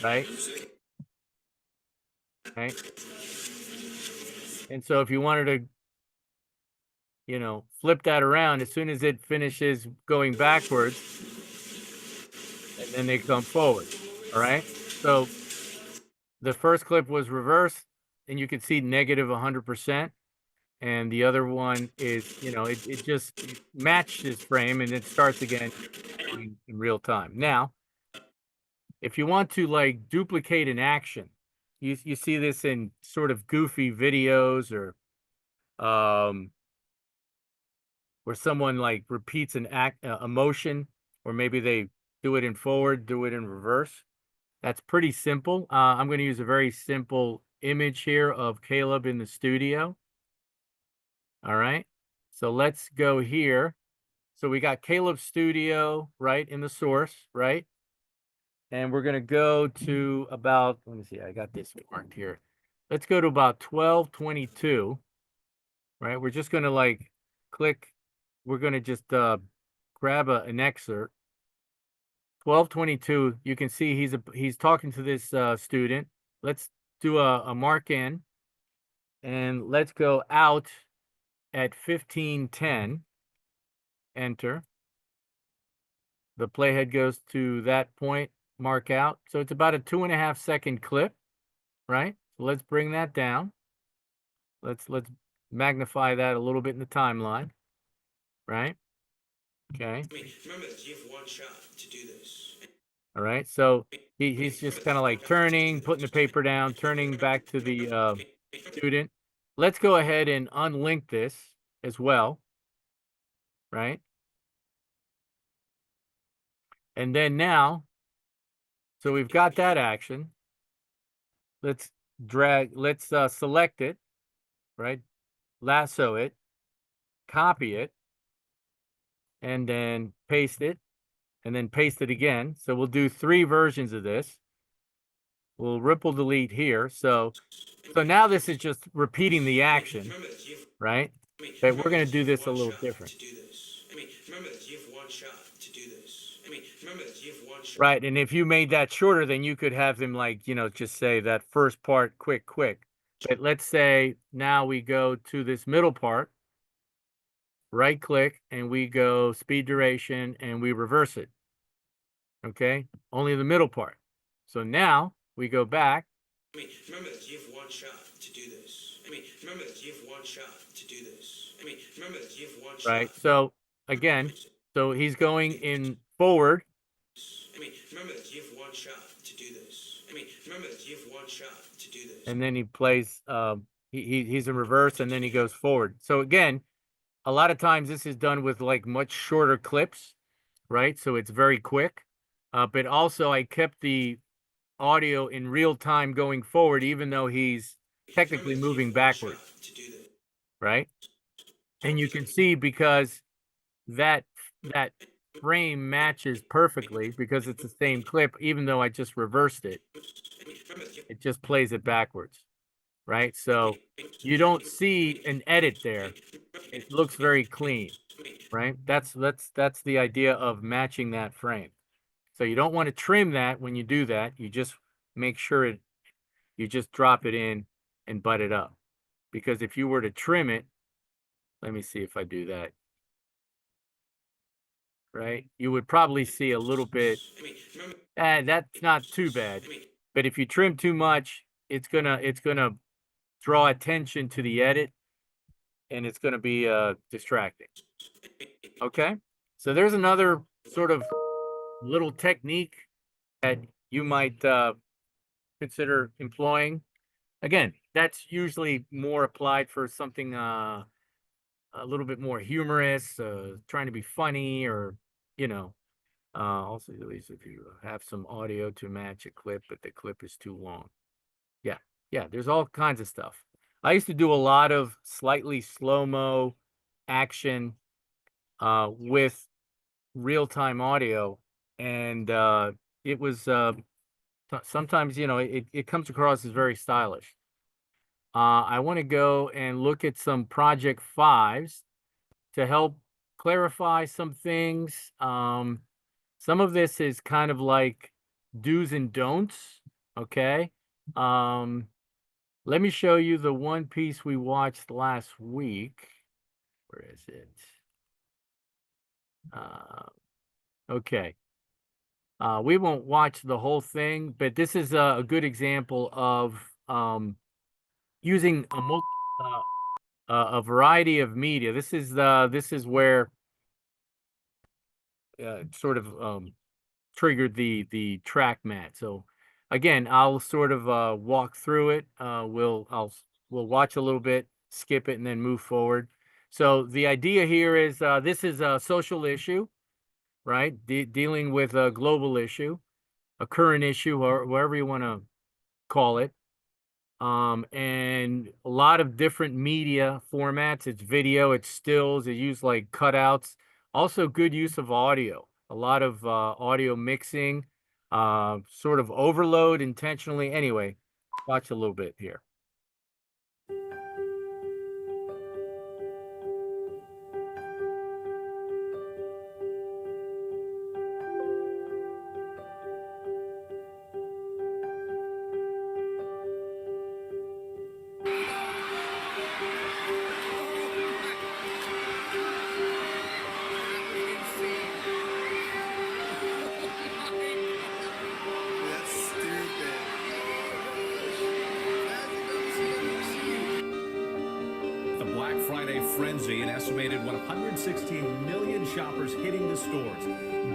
right. Right. And so if you wanted to, flip that around as soon as it finishes going backwards, and then they come forward. All right. So the first clip was reversed, and you can see negative 100%. And the other one is, it just matched this frame, and it starts again in real time. Now, if you want to like duplicate an action, you see this in sort of goofy videos or where someone like repeats an act, a motion, or maybe they do it in forward, do it in reverse. That's pretty simple. I'm going to use a very simple image here of Caleb in the studio. All right. So let's go here. So we got Caleb Studio, right, in the source, right? and we're gonna go to about, let me see, I got this marked here. Let's go to about 12:22, right? We're just gonna like click, we're gonna just grab an excerpt. 12:22, you can see he's talking to this student. Let's do a mark in, and let's go out at 15:10. Enter. The playhead goes to that point, mark out. So it's about a 2.5-second clip, right? So let's bring that down. Let's magnify that a little bit in the timeline, right? Okay. I mean, remember this, you have one shot to do this. All right. So he's just kind of like turning, putting the paper down, turning back to the student. Let's go ahead and unlink this as well, right? And then now, so we've got that action. Let's select it, right? Lasso it, copy it, and then paste it, and then paste it again. So we'll do 3 versions of this. We'll ripple delete here. So now this is just repeating the action, right? But we're going to do this a little different. I mean, remember this, you have one shot to do this. I mean, remember this, you have one shot. Right, and if you made that shorter, then you could have them like, just say that first part quick. But let's say now we go to this middle part, right click, and we go speed duration, and we reverse it. Okay, only the middle part. So now we go back. I mean, remember this, you have one shot to do this. I mean, remember this, you have one shot to do this. I mean, remember this, you have one shot. Right, so again, so he's going in forward. I mean, remember this, you have one shot to do this. I mean, remember this, you have one shot to do this. And then he plays, he's in reverse, and then he goes forward. So again, a lot of times this is done with like much shorter clips, right? So it's very quick. But also I kept the audio in real time going forward, even though he's technically moving backwards, right? And you can see because that frame matches perfectly because it's the same clip, even though I just reversed it. It just plays it backwards, right? So you don't see an edit there. It looks very clean, right? That's the idea of matching that frame. So you don't want to trim that when you do that. You just make sure you just drop it in and butt it up. Because if you were to trim it, let me see if I do that. Right? You would probably see a little bit. That's not too bad. But if you trim too much, it's gonna draw attention to the edit, and it's gonna be distracting. Okay? So there's another sort of little technique that you might consider employing. Again, that's usually more applied for something a little bit more humorous, trying to be funny, or also at least if you have some audio to match a clip, but the clip is too long. Yeah, there's all kinds of stuff. I used to do a lot of slightly slow-mo action with real-time audio, and it was sometimes it comes across as very stylish. I want to go and look at some project 5s to help clarify some things. Some of this is kind of like do's and don'ts, okay? Let me show you the one piece we watched last week. Where is it? Okay. We won't watch the whole thing, but this is a good example of using a variety of media. This is where sort of triggered the track mat. So again, I'll sort of walk through it. We'll watch a little bit, skip it, and then move forward. So the idea here is this is a social issue, right? Dealing with a global issue, a current issue, or whatever you want to call it. And a lot of different media formats. It's video, it's stills, it use like cutouts. Also good use of audio, a lot of audio mixing. sort of overload intentionally. Anyway, watch a little bit here. The Black Friday frenzy, an estimated 116 million shoppers hitting the stores.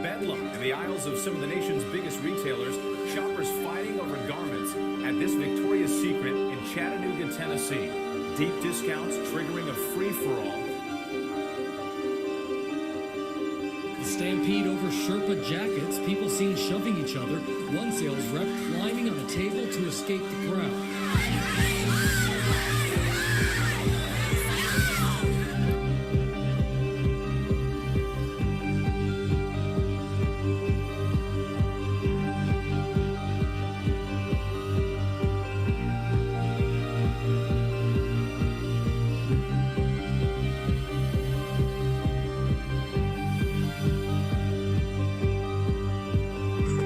Bedlam in the aisles of some of the nation's biggest retailers. Shoppers fighting over garments at this Victoria's Secret in Chattanooga, Tennessee. Deep discounts triggering a free-for-all. The stampede over Sherpa jackets, people seen shoving each other, one sales rep climbing on a table to escape the crowd.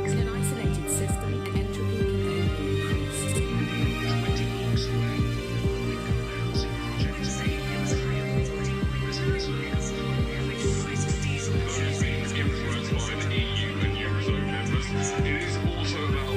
In an isolated system, entropy can only increase. Influenced by the EU and Eurozone members. It is also about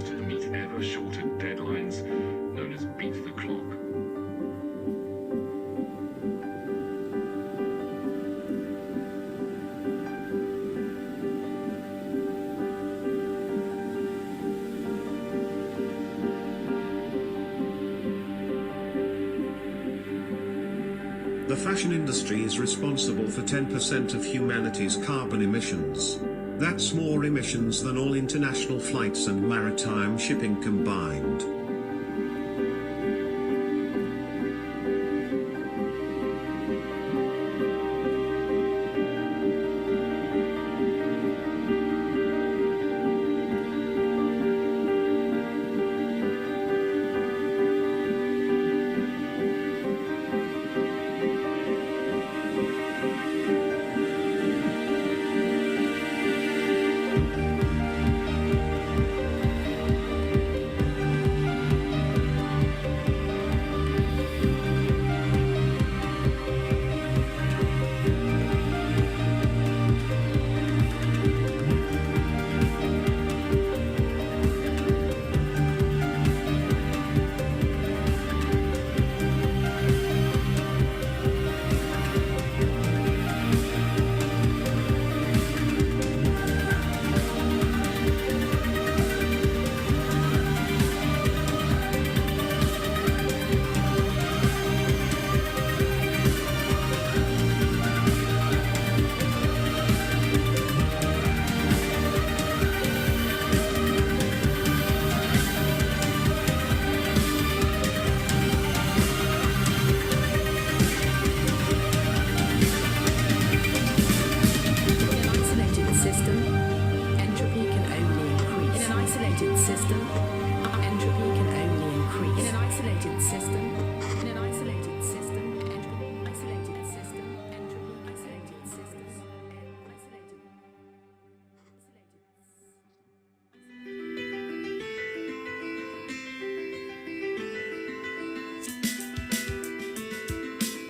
to meet ever shorter deadlines, known as beat the clock. The fashion industry is responsible for 10% of humanity's carbon emissions. That's more emissions than all international flights and maritime shipping combined.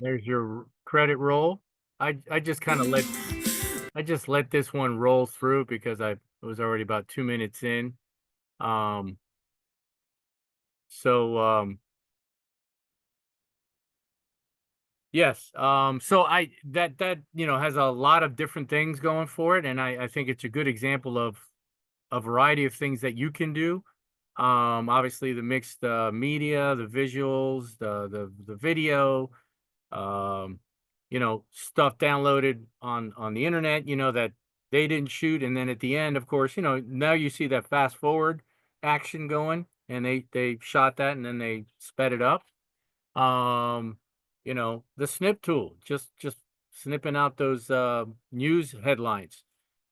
There's your credit roll. I just kind of let this one roll through because I was already about 2 minutes in. Yes. So that has a lot of different things going for it, and I think it's a good example of a variety of things that you can do. Obviously the mixed media, the visuals, the video, you know, stuff downloaded on the internet, you know, that they didn't shoot. And then at the end, of course, you know, now you see that fast forward action going, and they shot that and then they sped it up. Um, you know, the snip tool, just snipping out those news headlines.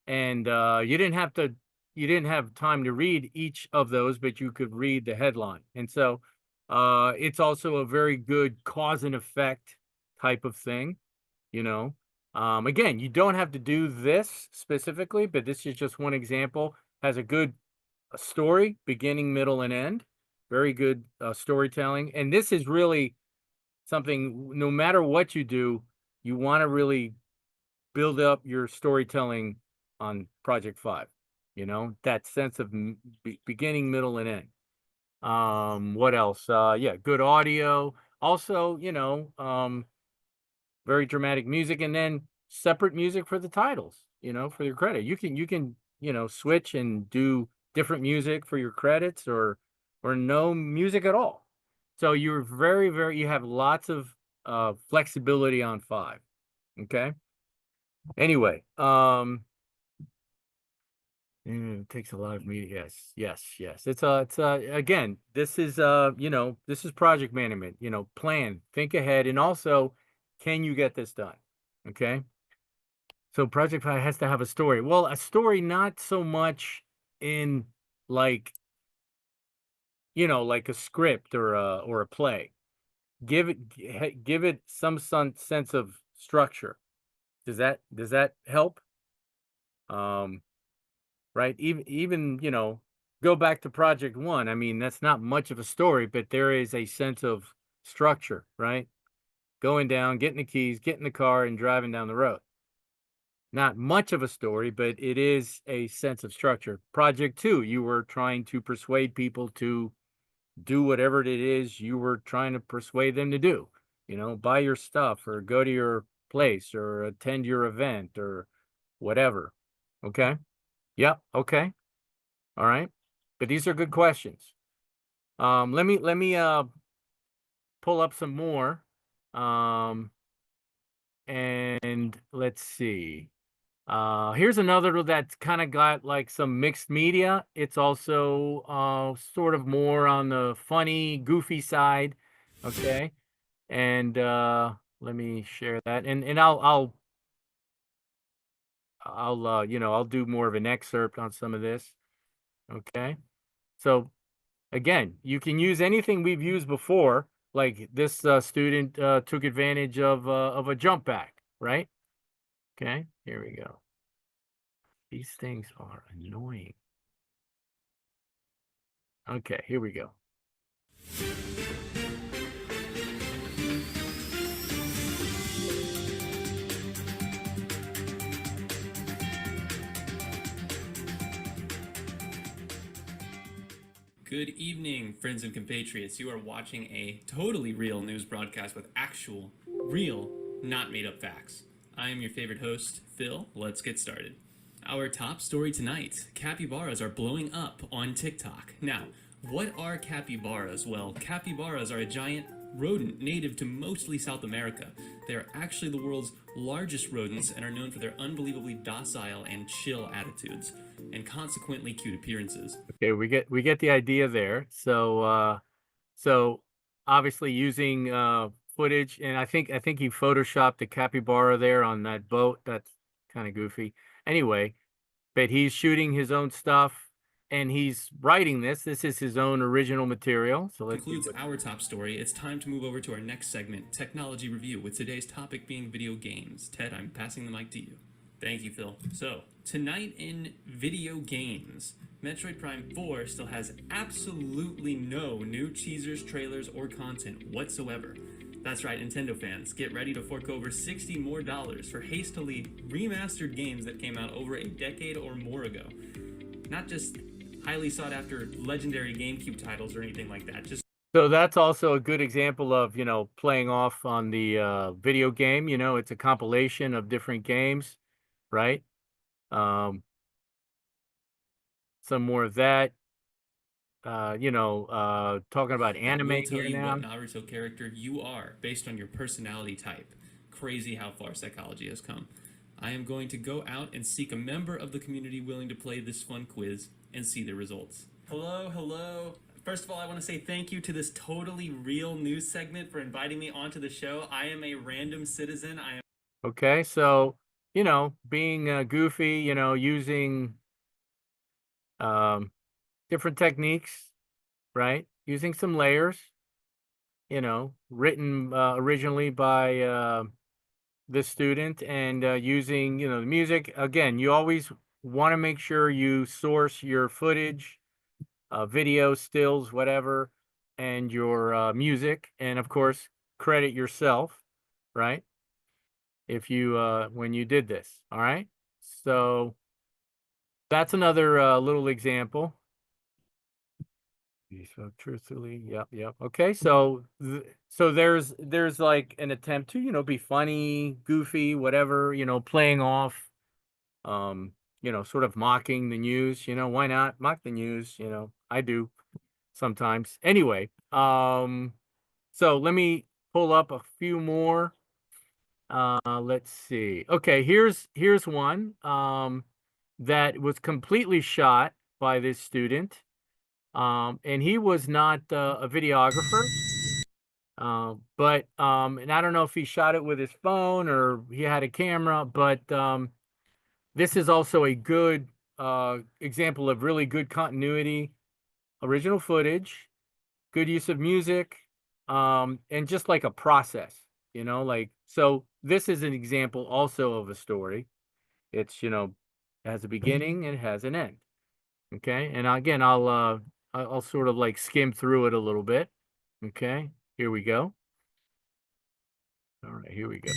And you didn't have time to read each of those, but you could read the headline. And so it's also a very good cause and effect type of thing, you know. Again, you don't have to do this specifically, but this is just one example. Has a good story, beginning, middle, and end. Very good storytelling. And this is really something, no matter what you do, you want to really build up your storytelling on Project 5. You know, that sense of beginning, middle, and end. What else? Yeah, good audio. Also, you know, very dramatic music, and then separate music for the titles, you know, for your credit. You can, you know, switch and do different music for your credits, or no music at all. So you're very, you have lots of flexibility on 5. Okay. Anyway, it takes a lot of media. Yes. It's again, this is you know, this is project management, you know, plan, think ahead, and also, can you get this done? Okay. So Project 5 has to have a story. Well, a story not so much in, like, you know, like a script or a play. Give it some sense of structure. Does that help? Right? Even, you know, go back to Project 1. I mean, that's not much of a story, but there is a sense of structure, right? Going down, getting the keys, getting the car, and driving down the road. Not much of a story, but it is a sense of structure. Project 2, you were trying to persuade people to do whatever it is you were trying to persuade them to do. You know, buy your stuff, or go to your place, or attend your event, or whatever. Okay? Yep, okay. All right. But these are good questions. Let me pull up some more. And let's see. Here's another that's kind of got like some mixed media. It's also sort of more on the funny, goofy side. Okay. And let me share that. And I'll you know, I'll do more of an excerpt on some of this. Okay. So again, you can use anything we've used before. Like this student took advantage of a jump back, right? Okay, here we go. These things are annoying. Okay, here we go. Good evening, friends and compatriots. You are watching a totally real news broadcast with actual, real, not made up facts. I am your favorite host, Phil. Let's get started. Our top story tonight, capybaras are blowing up on TikTok. Now, what are capybaras? Well, capybaras are a giant rodent native to mostly South America. They are actually the world's largest rodents and are known for their unbelievably docile and chill attitudes, and consequently cute appearances. Okay, we get the idea there. So obviously using footage, and I think he photoshopped the capybara there on that boat. That's kind of goofy. Anyway, but he's shooting his own stuff, and he's writing this. This is his own original material. So let's concludes our top story. It's time to move over to our next segment, Technology Review, with today's topic being video games. Ted, I'm passing the mic to you. Thank you, Phil. So, tonight in video games, Metroid Prime 4 still has absolutely no new teasers, trailers, or content whatsoever. That's right, Nintendo fans, get ready to fork over $60 more for hastily remastered games that came out over a decade or more ago. Not just highly sought after legendary GameCube titles or anything like that. So that's also a good example of, you know, playing off on the video game. You know, it's a compilation of different games, right? Some more of that. talking about I anime will tell here you now. what Naruto character you are based on your personality type. Crazy how far psychology has come. I am going to go out and seek a member of the community willing to play this fun quiz and see the results. Hello, hello. First of all, I want to say thank you to this totally real news segment for inviting me onto the show. I am a random citizen. I am Okay, so being goofy, using different techniques, right? Using some layers, written originally by this student, and using the music. Again, you always want to make sure you source your footage, video, stills, whatever, and your music, and of course credit yourself, right? If you when you did this, all right? So that's another little example. You spoke truthfully. Yep, yep. Okay, so so there's like an attempt to be funny, goofy, whatever, playing off, sort of mocking the news. Why not mock the news? I do sometimes. Anyway, so let me pull up a few more. Let's see. Okay, here's one that was completely shot by this student. And he was not a videographer, but and I don't know if he shot it with his phone or he had a camera, but this is also a good example of really good continuity, original footage, good use of music, and just like a process, like, so this is an example also of a story. It's, has a beginning and has an end. Okay, and again, I'll sort of like skim through it a little bit. Okay, here we go. All right, here we go.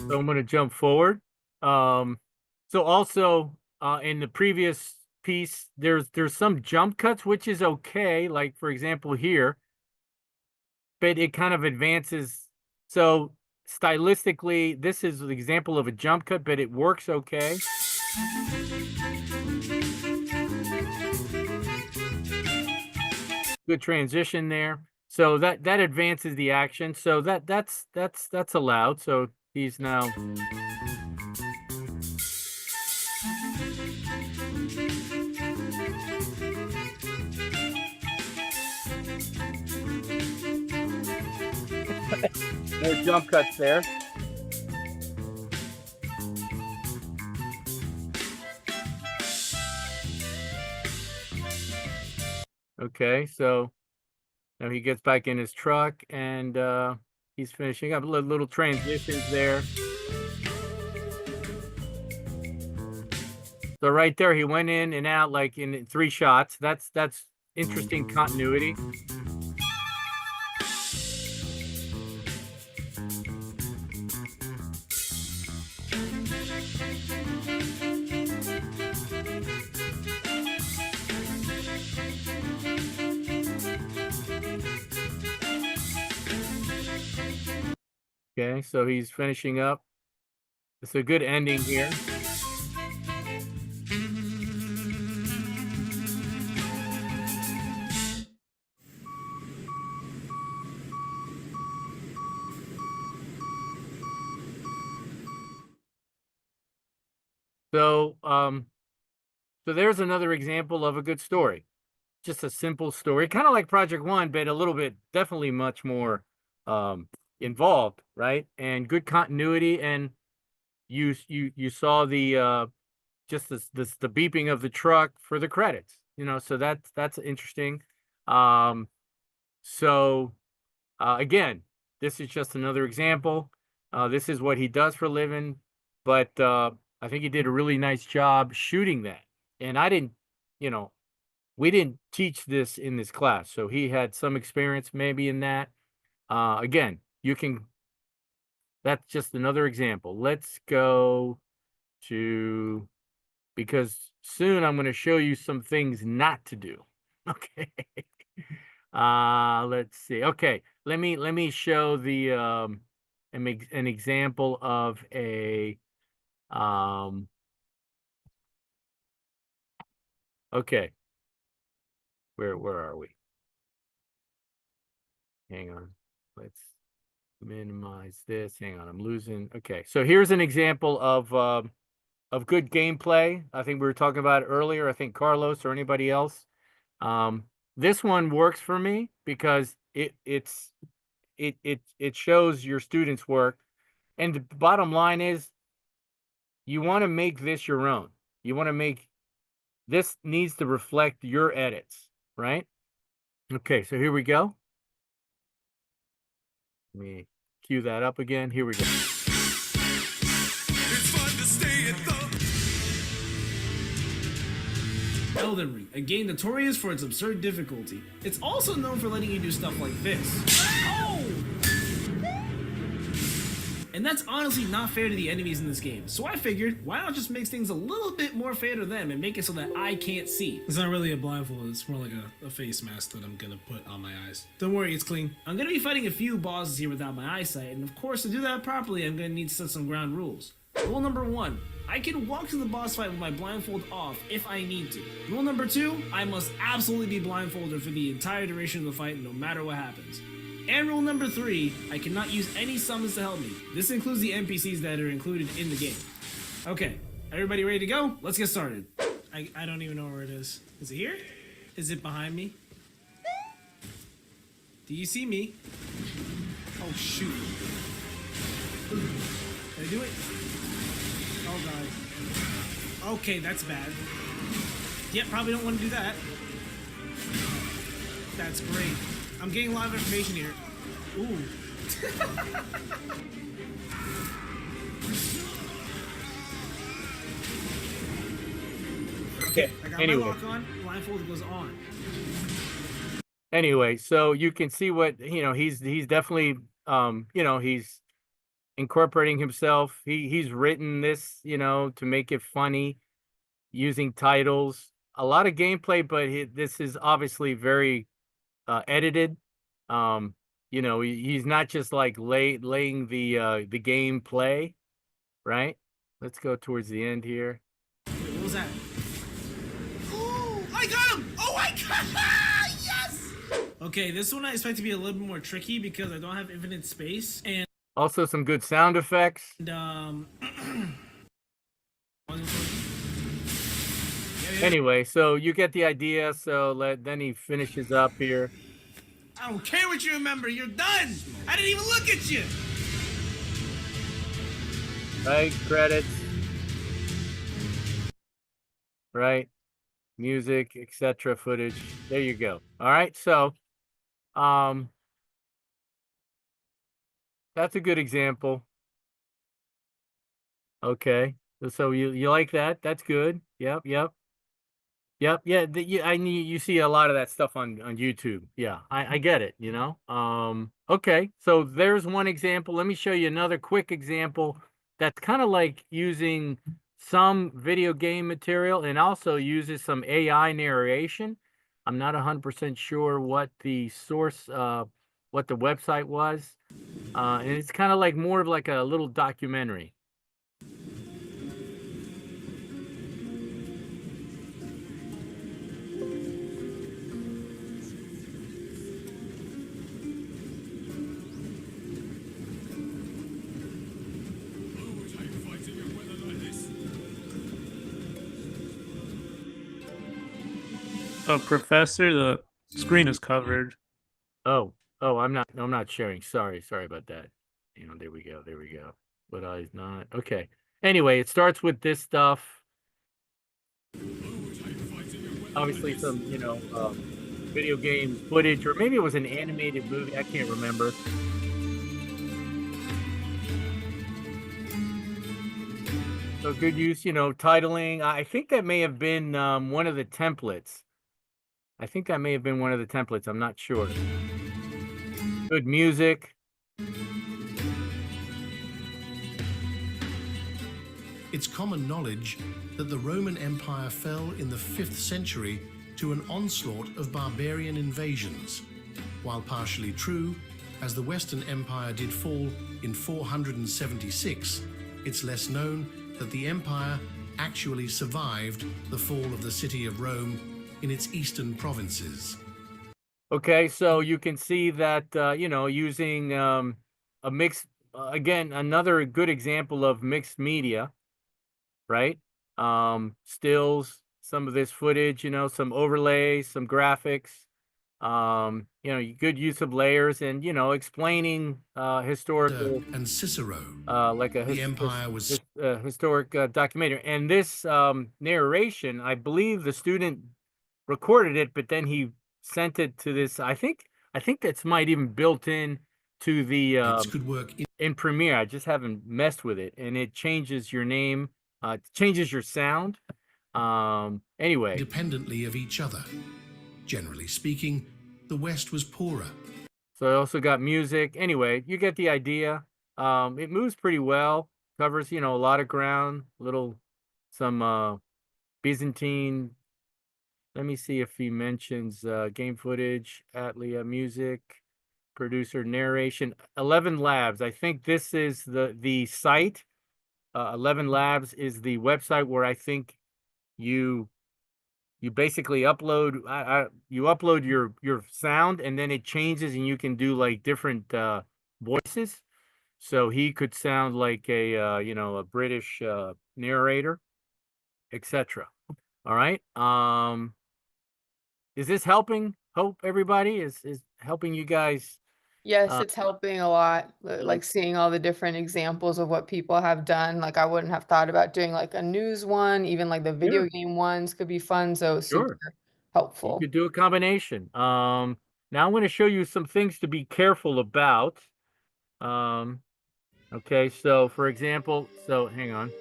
So I'm going to jump forward. So also in the previous piece, there's some jump cuts, which is okay. Like for example here, but it kind of advances. So stylistically, this is an example of a jump cut, but it works okay. Good transition there. So that advances the action. So that's allowed. So he's now more jump cuts there. Okay, so now he gets back in his truck and he's finishing up. Little transitions there. So right there, he went in and out like in 3 shots. That's interesting continuity. Okay, so he's finishing up. It's a good ending here. So, so there's another example of a good story. Just a simple story, kind of like Project One, but a little bit, definitely much more involved, right? And good continuity, and you saw the just the beeping of the truck for the credits, so that's interesting. So again, this is just another example. This is what he does for a living, but I think he did a really nice job shooting that. And I didn't, we didn't teach this in this class, so he had some experience maybe in that. Again, that's just another example. Let's go to, because soon I'm going to show you some things not to do. Okay. Let's see. Okay, let me show the an example of a okay. Where are we? Hang on. Let's minimize this. Hang on, I'm losing. Okay, so here's an example of good gameplay. I think we were talking about it earlier. I think Carlos or anybody else. This one works for me because it shows your students' work, and the bottom line is you want to make this your own. You want to make this needs to reflect your edits, right? Okay, so here we go. Let me cue that up again. Here we go. Elden Ring, a game notorious for its absurd difficulty. It's also known for letting you do stuff like this. Oh! And that's honestly not fair to the enemies in this game. So I figured, why not just make things a little bit more fair to them and make it so that I can't see? It's not really a blindfold, it's more like a face mask that I'm gonna put on my eyes. Don't worry, it's clean. I'm gonna be fighting a few bosses here without my eyesight, and of course to do that properly I'm gonna need to set some ground rules. Rule number 1, I can walk to the boss fight with my blindfold off if I need to. Rule number 2, I must absolutely be blindfolded for the entire duration of the fight no matter what happens. And rule number 3, I cannot use any summons to help me. This includes the NPCs that are included in the game. Okay, everybody ready to go? Let's get started. I don't even know where it is. Is it here? Is it behind me? Do you see me? Oh shoot. Did I do it? Oh god. Okay, that's bad. Yep, probably don't want to do that. That's great. I'm getting a lot of information here. Ooh. Okay. I got Anyway. my lock on. Blindfold goes on. Anyway, so you can see what he's definitely he's incorporating himself. He's written this to make it funny using titles. A lot of gameplay, but this is obviously very edited. He's not just like laying the gameplay, right? Let's go towards the end here. Wait, what was that? Oh, I got him! Oh, I got him! Yes! Okay, this one I expect to be a little bit more tricky because I don't have infinite space, and also some good sound effects. Anyway, so you get the idea. So then he finishes up here. I don't care what you remember. You're done. I didn't even look at you. Right, credits. Right, music, etc. Footage. There you go. All right, so that's a good example. Okay, so you like that? That's good. Yep. Yep. Yeah. You see a lot of that stuff on YouTube. Yeah, I get it. Okay. So there's one example. Let me show you another quick example that's kind of like using some video game material and also uses some AI narration. I'm not 100% sure what the source, what the website was, and it's kind of like more of like a little documentary. Professor, the screen is covered. Oh, Oh, I'm not sharing. Sorry about that. You know, there we go. But I not okay. Anyway, it starts with this stuff. Obviously some, video game footage, or maybe it was an animated movie. I can't remember. So good use, titling. I think that may have been one of the templates. I'm not sure. Good music. It's common knowledge that the Roman Empire fell in the 5th century to an onslaught of barbarian invasions. While partially true, as the Western Empire did fall in 476, it's less known that the empire actually survived the fall of the city of Rome in its eastern provinces. Okay, so you can see that, using a mixed, again, another good example of mixed media, right? Stills, some of this footage, some overlays, some graphics, good use of layers, and, explaining historical and Cicero. Like a The empire was historic documentary. And this narration, I believe the student recorded it, but then he sent it to this. I think that's might even built in to the could work in Premiere. I just haven't messed with it, and it changes your name, changes your sound. Anyway, independently of each other. Generally speaking, the West was poorer. so I also got music. Anyway, you get the idea. It moves pretty well, covers, a lot of ground, some Byzantine. Let me see if he mentions game footage, Atlia music, producer narration, 11 Labs. I think this is the site. 11 Labs is the website where I think you basically upload you upload your sound, and then it changes, and you can do like different voices. So he could sound like a British narrator, etc. All right. Is this helping? Hope everybody is helping you guys. Yes, it's helping a lot. Like seeing all the different examples of what people have done. Like I wouldn't have thought about doing like a news one, even like the video game ones could be fun. So super You helpful. could do a combination. Now I'm going to show you some things to be careful about. Okay, so for example, hang on.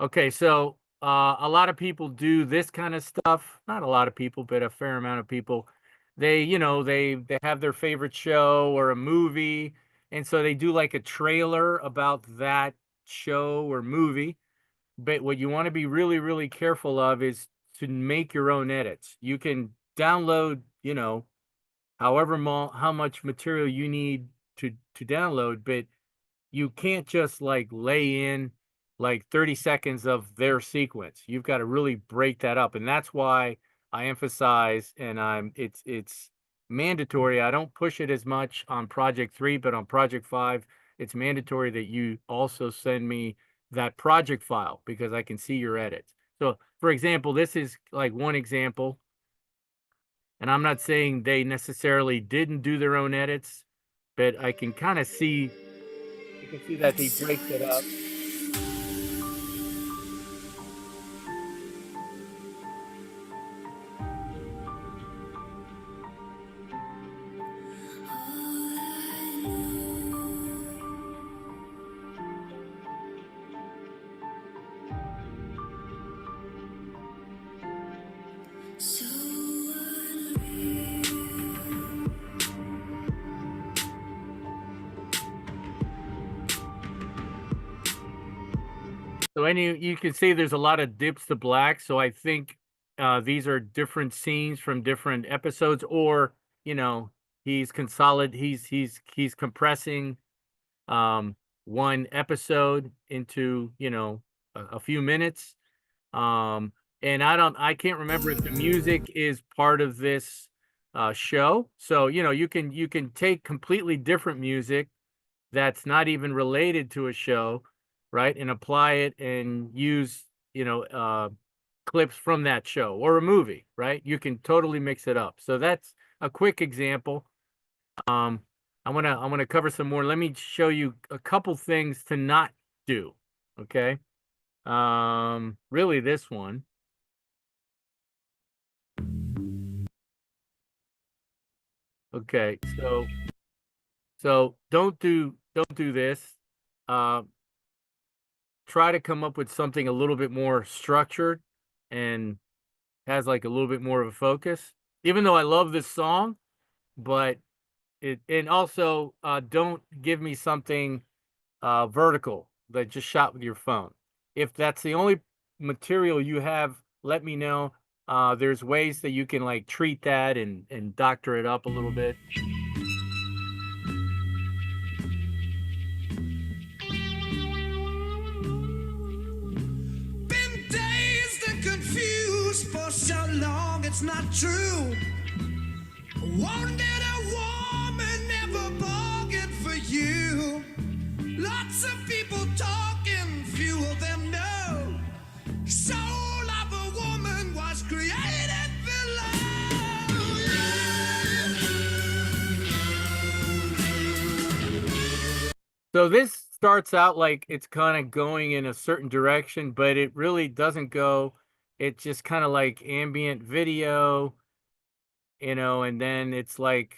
Okay, so a lot of people do this kind of stuff. Not a lot of people, but a fair amount of people. They, they have their favorite show or a movie, and so they do like a trailer about that show or movie. But what you want to be really, really careful of is to make your own edits. You can download, how much material you need to download, but you can't just like lay in like 30 seconds of their sequence. You've got to really break that up. And that's why I emphasize, and it's mandatory. I don't push it as much on project 3, but on project 5, it's mandatory that you also send me that project file, because I can see your edits. So for example, this is like one example, and I'm not saying they necessarily didn't do their own edits, but I can kind of see, you can see that he breaks it up. So you can see there's a lot of dips to black. So I think these are different scenes from different episodes, or he's compressing one episode into a few minutes. And I can't remember if the music is part of this show. So you can take completely different music that's not even related to a show, right, and apply it and use clips from that show or a movie, right? You can totally mix it up. So that's a quick example. I'm gonna cover some more. Let me show you a couple things to not do. Okay. Really this one. Okay, so don't do this. Uh, try to come up with something a little bit more structured and has like a little bit more of a focus. Even though I love this song, but and also don't give me something vertical that just shot with your phone. If that's the only material you have, let me know. There's ways that you can like treat that and doctor it up a little bit. Been dazed and confused for so long, it's not true. Wanted a woman, never bargained for you. Lots of people talking, few of them know. Soul of a woman was created below. So this starts out like it's kind of going in a certain direction, but it really doesn't go. It's just kind of like ambient video, and then it's like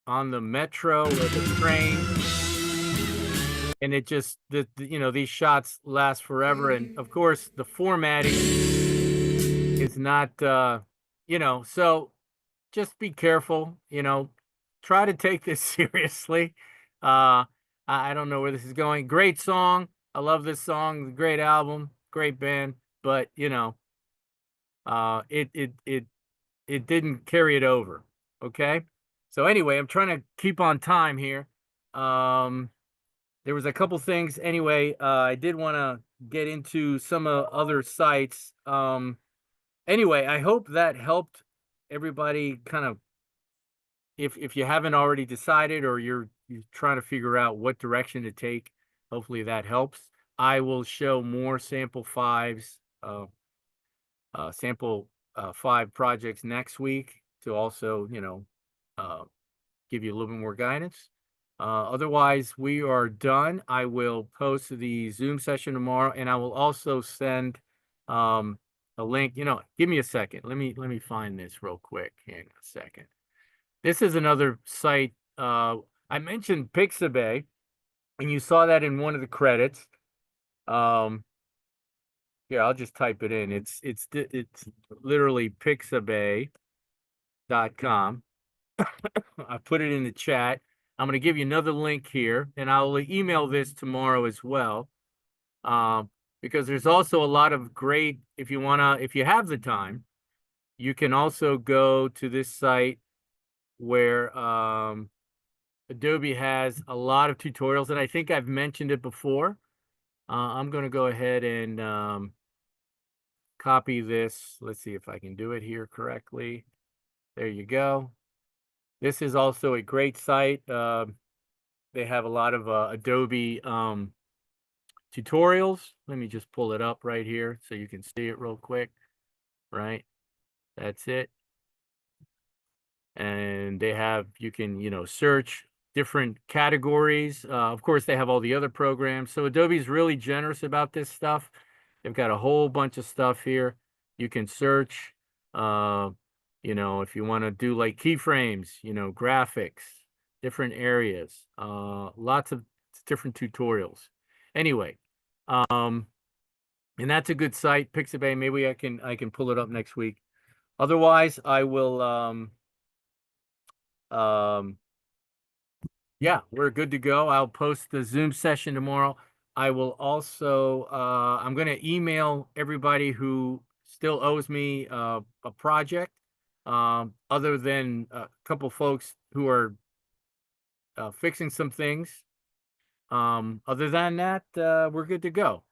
on the metro or the train, and it just these shots last forever, and of course the formatting is not so just be careful, try to take this seriously. I don't know where this is going. Great song, I love this song, great album, great band, but it didn't carry it over. Okay. So anyway, I'm trying to keep on time here. There was a couple things. Anyway, I did want to get into some other sites. Anyway, I hope that helped everybody kind of, if you haven't already decided or you're trying to figure out what direction to take, hopefully that helps. I will show more sample five projects next week to also, give you a little bit more guidance. Otherwise, we are done. I will post the Zoom session tomorrow, and I will also send a link. Give me a second. Let me find this real quick. Hang on a second. This is another site. I mentioned Pixabay, and you saw that in one of the credits. Here, I'll just type it in. It's literally pixabay.com. I put it in the chat. I'm going to give you another link here, and I'll email this tomorrow as well. Because there's also a lot of great, if you have the time, you can also go to this site where Adobe has a lot of tutorials, and I think I've mentioned it before. I'm going to go ahead and copy this. Let's see if I can do it here correctly. There you go. This is also a great site. They have a lot of Adobe tutorials. Let me just pull it up right here so you can see it real quick. Right. That's it. And they have, you can, search different categories. Of course, they have all the other programs. So Adobe's really generous about this stuff. They've got a whole bunch of stuff here. You can search, if you want to do like keyframes, graphics, different areas, lots of different tutorials. Anyway, and that's a good site, Pixabay. Maybe I can pull it up next week. Otherwise, I will yeah, we're good to go. I'll post the Zoom session tomorrow. I will also I'm going to email everybody who still owes me a project, other than a couple folks who are fixing some things. Other than that, we're good to go.